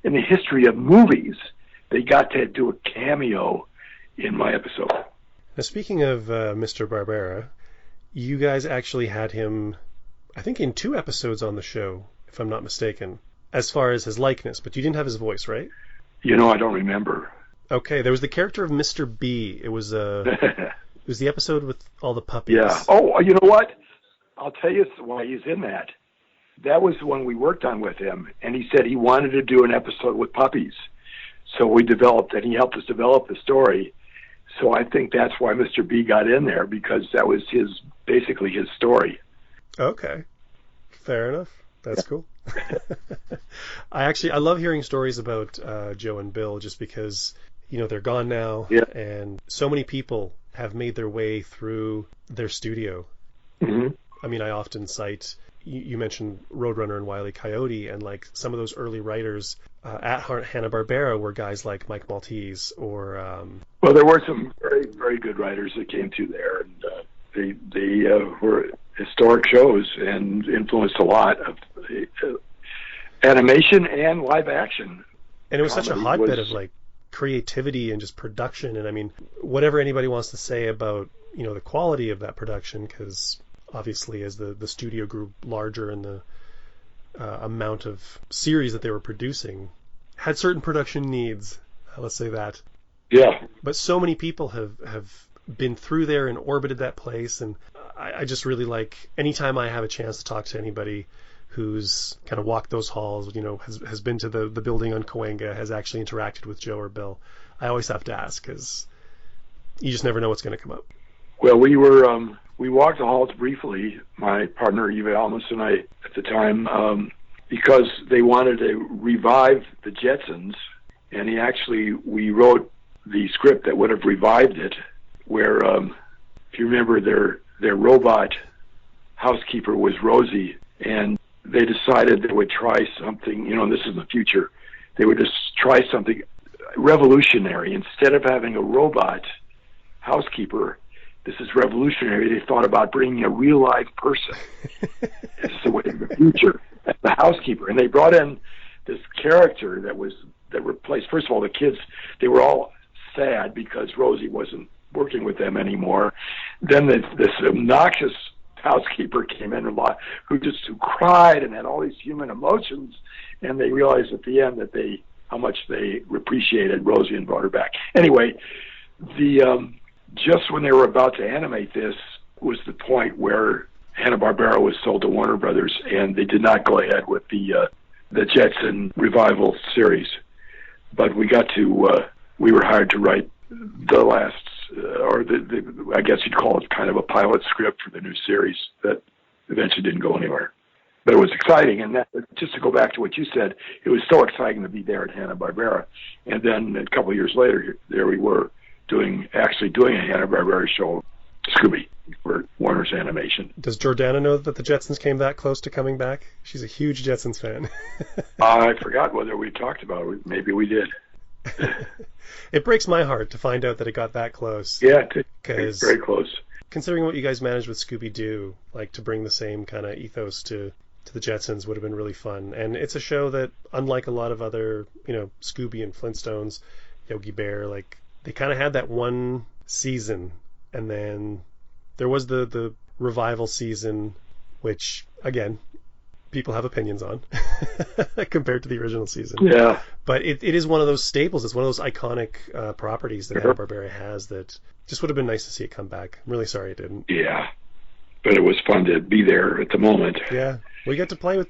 in the history of movies. They got to do a cameo in my episode. Now, speaking of Mr. Barbera, you guys actually had him, I think, in 2 episodes on the show, if I'm not mistaken, as far as his likeness, but you didn't have his voice, right? I don't remember. Okay, there was the character of Mr. B. It was it was the episode with all the puppies. Yeah. Oh, you know what? I'll tell you why he's in that. That was the one we worked on with him, and he said he wanted to do an episode with puppies. So we developed, and he helped us develop the story. So I think that's why Mr. B got in there, because that was basically his story. Okay. Fair enough. That's cool. I love hearing stories about Joe and Bill, just because, they're gone now, yeah. And so many people have made their way through their studio. Mm-hmm. I mean, I often cite, you mentioned Roadrunner and Wile E. Coyote, and like some of those early writers at Hanna-Barbera were guys like Mike Maltese or... Well, there were some very, very good writers that came through there, and they were historic shows and influenced a lot of animation and live action. And it was such a hotbed of like creativity and just production. And I mean, whatever anybody wants to say about, the quality of that production, because obviously as the studio grew larger and the amount of series that they were producing had certain production needs, let's say that. Yeah. But so many people have been through there and orbited that place, and I just really like, anytime I have a chance to talk to anybody who's kind of walked those halls, has been to the building on Cahuenga, has actually interacted with Joe or Bill, I always have to ask, because you just never know what's going to come up. Well, we walked the halls briefly, my partner Eva Almus and I at the time, because they wanted to revive the Jetsons, and we wrote the script that would have revived it, where, if you remember, their robot housekeeper was Rosie, and they decided they would try something, this is the future, they would just try something revolutionary. Instead of having a robot housekeeper, this is revolutionary, they thought about bringing a real live person as the way of the future, as the housekeeper. And they brought in this character that replaced, first of all, the kids, they were all sad because Rosie wasn't working with them anymore. Then this obnoxious housekeeper came in who cried and had all these human emotions, and they realized at the end that how much they appreciated Rosie and brought her back. Anyway, just when they were about to animate this was the point where Hanna-Barbera was sold to Warner Brothers, and they did not go ahead with the Jetson revival series. But we were hired to write the last, I guess you'd call it kind of a pilot script for the new series that eventually didn't go anywhere. But it was exciting, and that, just to go back to what you said, it was so exciting to be there at Hanna-Barbera. And then a couple of years later, there we were actually doing a Hanna-Barbera show, Scooby, for Warner's Animation. Does Jordana know that the Jetsons came that close to coming back? She's a huge Jetsons fan. I forgot whether we talked about it. Maybe we did. It breaks my heart to find out that it got that close. Yeah, it's very close. Considering what you guys managed with Scooby-Doo, like to bring the same kind of ethos to the Jetsons would have been really fun. And it's a show that, unlike a lot of other, Scooby and Flintstones, Yogi Bear, like they kind of had that one season, and then there was the revival season, which again, people have opinions on compared to the original season. Yeah. But it is one of those staples. It's one of those iconic properties that Hanna-Barbera has that just would have been nice to see it come back. I'm really sorry it didn't. Yeah. But it was fun to be there at the moment. Yeah. Well, you got to play in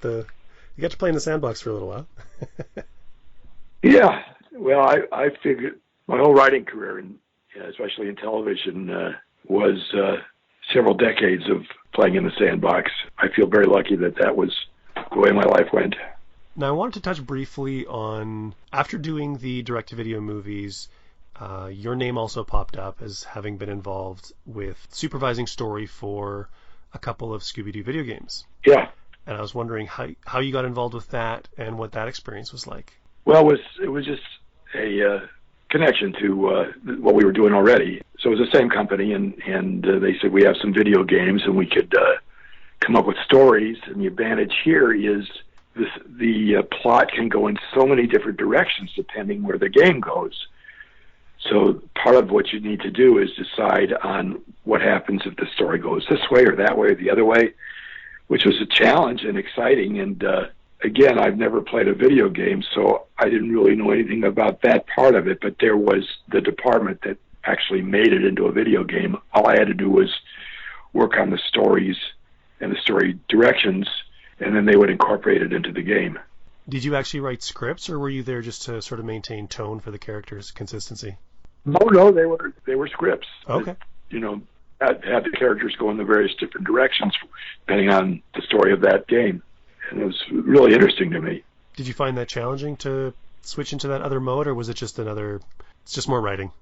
the sandbox for a little while. Yeah. Well, I figured my whole writing career, especially in television, was several decades of playing in the sandbox. I feel very lucky that was the way my life went. Now, I wanted to touch briefly on, after doing the direct-to-video movies, your name also popped up as having been involved with supervising story for a couple of Scooby-Doo video games. Yeah. And I was wondering how you got involved with that and what that experience was like. Well, it was just a connection to what we were doing already. So it was the same company, and they said we have some video games and we could come up with stories. And the advantage here is the plot can go in so many different directions depending where the game goes. So part of what you need to do is decide on what happens if the story goes this way or that way or the other way, which was a challenge and exciting. And again, I've never played a video game, so I didn't really know anything about that part of it, but there was the department that actually made it into a video game. All I had to do was work on the stories and the story directions, and then they would incorporate it into the game. Did you actually write scripts, or were you there just to sort of maintain tone for the characters' consistency? No, they were scripts. Okay. Had the characters go in the various different directions depending on the story of that game. And it was really interesting to me. Did you find that challenging to switch into that other mode, or was it just it's just more writing?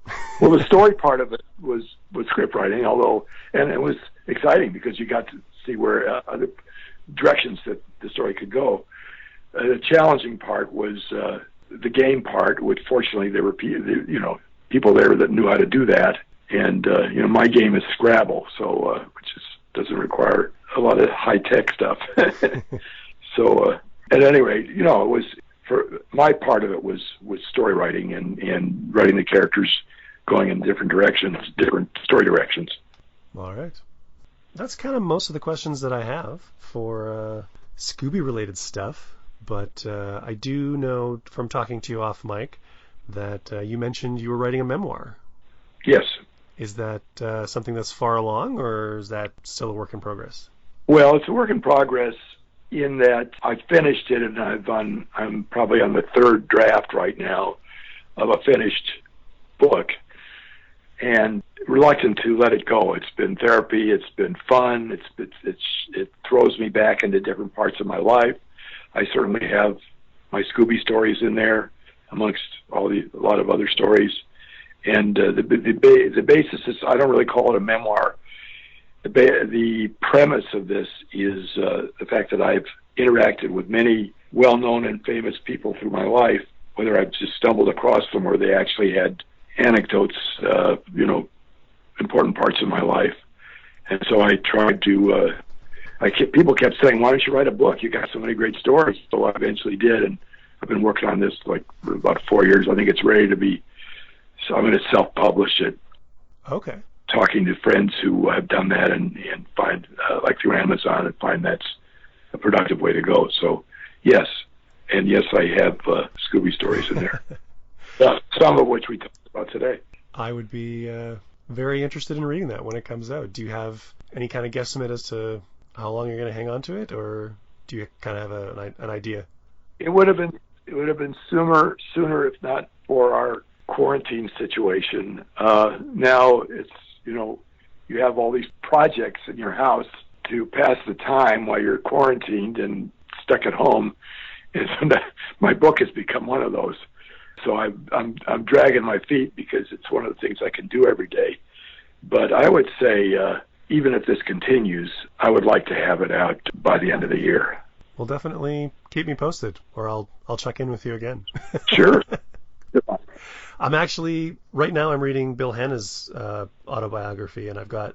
Well, the story part of it was script writing, and it was exciting because you got to see where other directions that the story could go. The challenging part was the game part, which fortunately there were people there that knew how to do that. And my game is Scrabble, so which doesn't require a lot of high tech stuff. So at any rate, it was, for my part of it was story writing and writing the characters going in different directions, different story directions. All right. That's kind of most of the questions that I have for Scooby-related stuff. But I do know from talking to you off mic that you mentioned you were writing a memoir. Yes. Is that something that's far along, or is that still a work in progress? Well, it's a work in progress in that I finished it, and I'm probably on the third draft right now of a finished book, and reluctant to let it go. It's been therapy. It's been fun. It throws me back into different parts of my life. I certainly have my Scooby stories in there, amongst a lot of other stories. And the basis is, I don't really call it a memoir. The premise of this is the fact that I've interacted with many well-known and famous people through my life, whether I've just stumbled across them or they actually had anecdotes, important parts of my life. And so I tried to, people kept saying, why don't you write a book? You got so many great stories. So I eventually did, and I've been working on this for about 4 years. I think it's ready to be. So I'm going to self-publish it. Okay. Talking to friends who have done that and find, like through Amazon, and find that's a productive way to go. So, yes. And yes, I have Scooby stories in there. Some of which we talked about today. I would be very interested in reading that when it comes out. Do you have any kind of guesstimate as to how long you're going to hang on to it, or do you kind of have an idea? It would have been sooner if not for our quarantine situation. Now it's, you have all these projects in your house, to pass the time while you're quarantined and stuck at home. And so my book has become one of those. So I'm dragging my feet because it's one of the things I can do every day. But I would say, even if this continues, I would like to have it out by the end of the year. Well, definitely keep me posted, or I'll check in with you again. Sure. I'm actually right now I'm reading Bill Hanna's autobiography, and I've got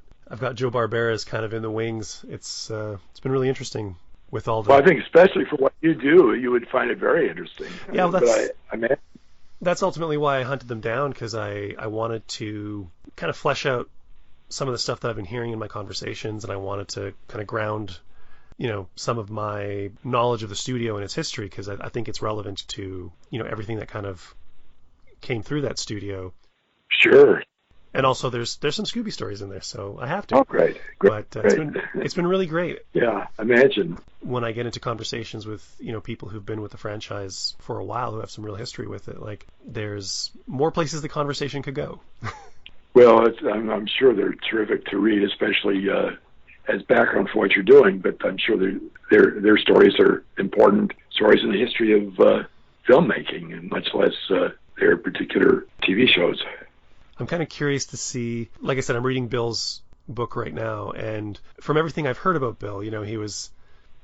Joe Barbera's kind of in the wings. It's been really interesting with all the. Well, I think especially for what you do, you would find it very interesting. Yeah, well, but that's ultimately why I hunted them down, because I wanted to kind of flesh out some of the stuff that I've been hearing in my conversations, and I wanted to kind of ground, some of my knowledge of the studio and its history, because I think it's relevant to, everything that kind of came through that studio. Sure. And also there's some Scooby stories in there, so I have to. Oh, great. But great. It's been really great. Yeah, imagine. When I get into conversations with, people who've been with the franchise for a while, who have some real history with it, like, there's more places the conversation could go. Well, I'm sure they're terrific to read, especially as background for what you're doing, but I'm sure their stories are important stories in the history of filmmaking, and much less their particular TV shows. I'm kind of curious to see, like I said, I'm reading Bill's book right now, and from everything I've heard about Bill, he was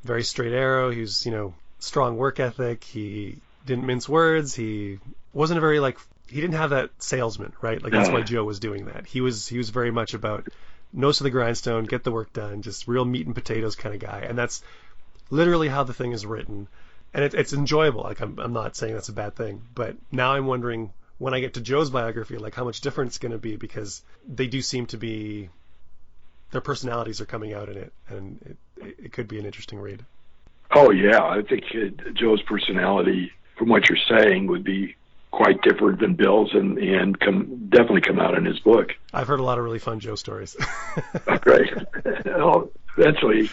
very straight arrow, he was, strong work ethic, he didn't mince words, he wasn't he didn't have that salesman, right? Like, that's why Joe was doing that. He was very much about nose to the grindstone, get the work done, just real meat and potatoes kind of guy, and that's literally how the thing is written, and it's enjoyable. Like, I'm not saying that's a bad thing, but now I'm wondering, when I get to Joe's biography, like, how much different it's going to be, because they do seem to be, their personalities are coming out in it, and it could be an interesting read. Oh, yeah. I think Joe's personality, from what you're saying, would be quite different than Bill's, and definitely come out in his book. I've heard a lot of really fun Joe stories. Great. Well, eventually.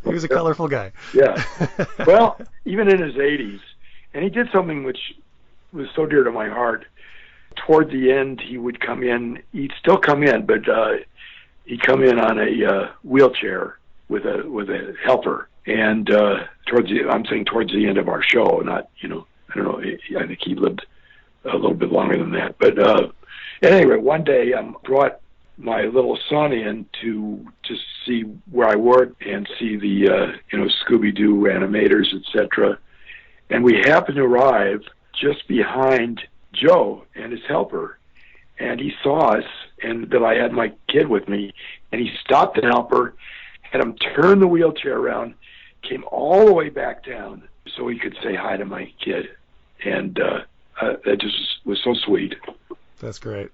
He was a colorful guy. Yeah. Well, even in his 80s, and he did something which was so dear to my heart. Toward the end, he would come in. He'd still come in, but he'd come in on a wheelchair with a helper. And towards the end of our show, not, I don't know. I think he lived a little bit longer than that. But anyway, one day I brought my little son in to just see where I work and see the Scooby-Doo animators, etc. And we happened to arrive just behind Joe and his helper, and he saw us, and that I had my kid with me, and he stopped the helper, had him turn the wheelchair around, came all the way back down so he could say hi to my kid, and that just was so sweet. That's great.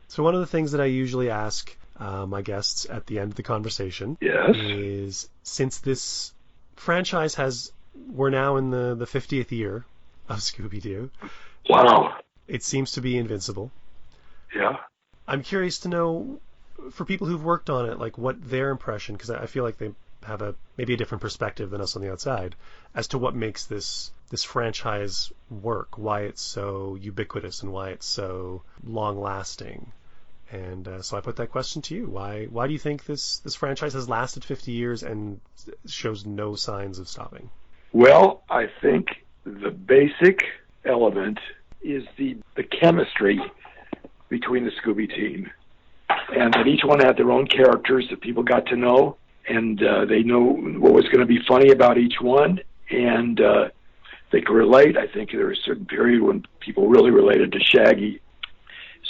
So one of the things that I usually ask my guests at the end of the conversation is, since this franchise we're now in the 50th year of Scooby-Doo. Wow. It seems to be invincible. Yeah. I'm curious to know, for people who've worked on it, like, what their impression, because I feel like they have maybe a different perspective than us on the outside, as to what makes this franchise work, why it's so ubiquitous and why it's so long-lasting. And so I put that question to you. Why do you think this franchise has lasted 50 years and shows no signs of stopping? Well, I think the basic element is the chemistry between the Scooby team, and that each one had their own characters that people got to know, and they know what was going to be funny about each one, and they could relate. I think there was a certain period when people really related to Shaggy.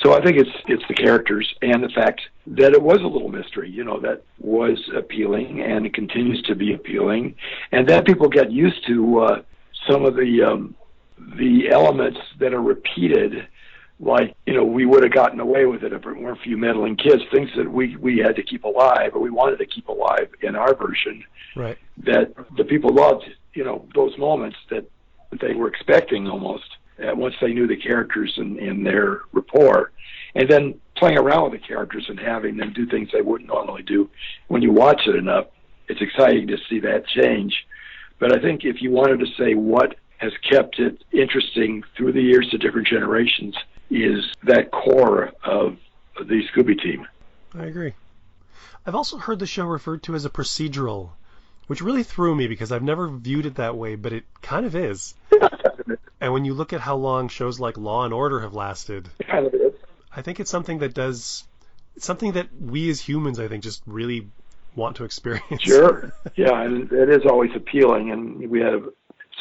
So I think it's the characters and the fact that it was a little mystery, that was appealing, and it continues to be appealing, and then people get used to some of the elements that are repeated, like, we would have gotten away with it if it weren't for you meddling kids, things that we had to keep alive, or we wanted to keep alive in our version, right? That the people loved, those moments that they were expecting almost, once they knew the characters and their rapport, and then playing around with the characters and having them do things they wouldn't normally do. When you watch it enough, it's exciting to see that change. But I think if you wanted to say what has kept it interesting through the years to different generations, is that core of the Scooby team. I agree. I've also heard the show referred to as a procedural, which really threw me because I've never viewed it that way, but it kind of is. And when you look at how long shows like Law and Order have lasted, It kind of is. I think it's something that we as humans, I think, just really want to experience. Sure. Yeah, and it is always appealing, and we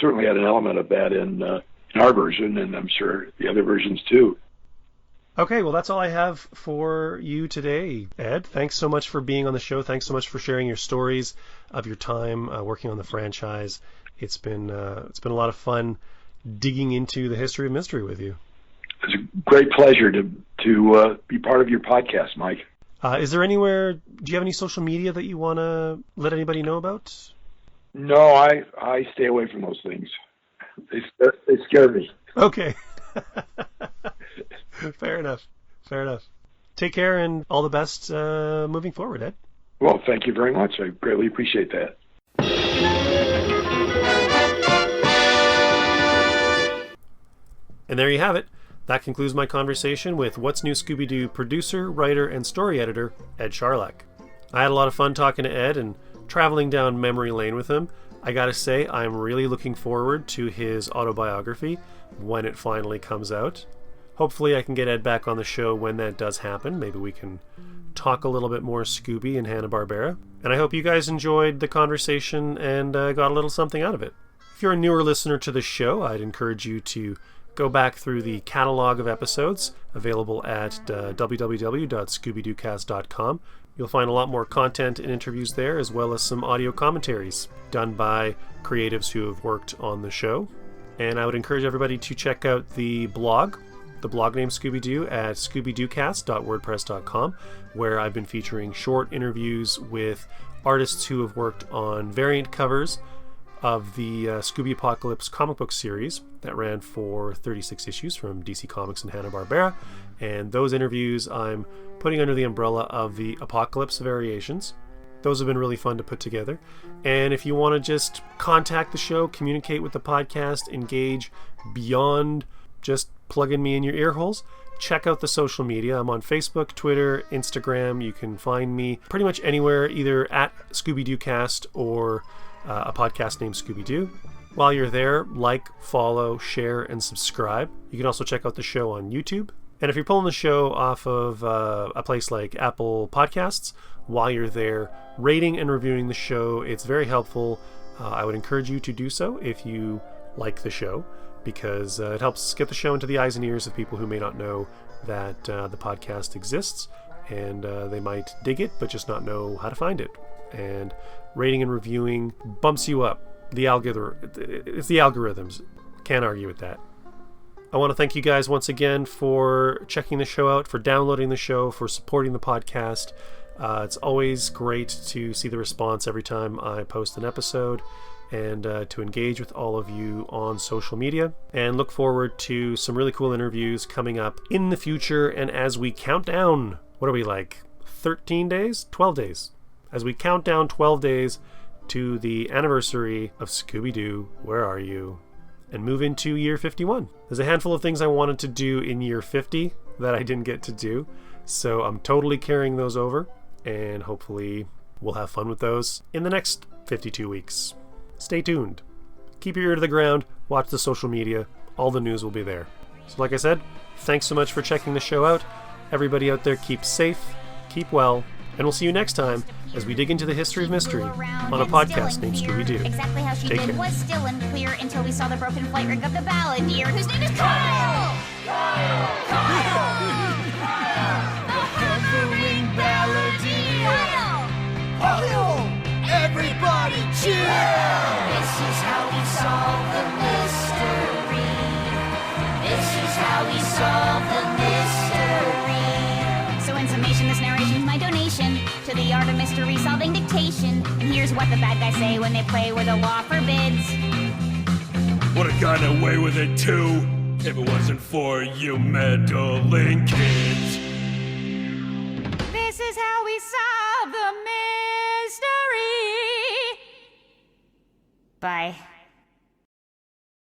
certainly had an element of that in our version, and I'm sure the other versions too. Okay, well, that's all I have for you today, Ed. Thanks so much for being on the show. Thanks so much for sharing your stories of your time working on the franchise. It's been a lot of fun digging into the history of mystery with you. It's a great pleasure to be part of your podcast, Mike. Is there anywhere? Do you have any social media that you want to let anybody know about? No, I stay away from those things. They scare me. Okay. Fair enough. Take care and all the best moving forward, Ed. Well, thank you very much. I greatly appreciate that. And there you have it. That concludes my conversation with What's New Scooby-Doo producer, writer, and story editor, Ed Scharlach. I had a lot of fun talking to Ed and traveling down memory lane with him. I gotta say, I'm really looking forward to his autobiography when it finally comes out. Hopefully I can get Ed back on the show when that does happen. Maybe we can talk a little bit more Scooby and Hanna-Barbera. And I hope you guys enjoyed the conversation and got a little something out of it. If you're a newer listener to the show, I'd encourage you to go back through the catalog of episodes available at www.scoobydoocast.com. You'll find a lot more content and interviews there, as well as some audio commentaries done by creatives who have worked on the show. And I would encourage everybody to check out the blog named Scooby-Doo at scoobydoocast.wordpress.com, where I've been featuring short interviews with artists who have worked on variant covers of the Scooby Apocalypse comic book series that ran for 36 issues from DC Comics and Hanna-Barbera. And those interviews I'm putting under the umbrella of the Apocalypse variations. Those have been really fun to put together. And if you want to just contact the show, communicate with the podcast, engage beyond just plugging me in your ear holes, check out the social media. I'm on Facebook, Twitter, Instagram. You can find me pretty much anywhere, either at Scooby-Doo or a podcast named Scooby-Doo. While you're there, like, follow, share, and subscribe. You can also check out the show on YouTube. And if you're pulling the show off of a place like Apple Podcasts, while you're there, rating and reviewing the show, it's very helpful. I would encourage you to do so if you like the show, because it helps get the show into the eyes and ears of people who may not know that the podcast exists, and they might dig it but just not know how to find it. And rating and reviewing bumps you up. It's the algorithms. Can't argue with that. I want to thank you guys once again for checking the show out, for downloading the show, for supporting the podcast. It's always great to see the response every time I post an episode, and to engage with all of you on social media, and look forward to some really cool interviews coming up in the future. And as we count down, what are we, like 13 days? 12 days. As we count down 12 days to the anniversary of Scooby-Doo, Where Are You? And move into year 51. There's a handful of things I wanted to do in year 50 that I didn't get to do, so I'm totally carrying those over, and hopefully we'll have fun with those in the next 52 weeks. Stay tuned. Keep your ear to the ground, watch the social media, all the news will be there. So like I said, thanks so much for checking the show out. Everybody out there, keep safe, keep well, and we'll see you next time as we dig into the history of mystery on a podcast named Scooby-Doo. Exactly how she Take did care. was still unclear until we saw the broken flight rig of the balladeer, whose name is Kyle! The hovering balladeer. Kyle! Everybody cheer! This is how we solve the mystery. This is how we solve the mystery. So in summation, this narration's my donation to the art of mystery solving dictation. And here's what the bad guys say when they play where the law forbids. Would have gotten away with it too if it wasn't for you meddling kids. This is how we solve the mystery. Bye.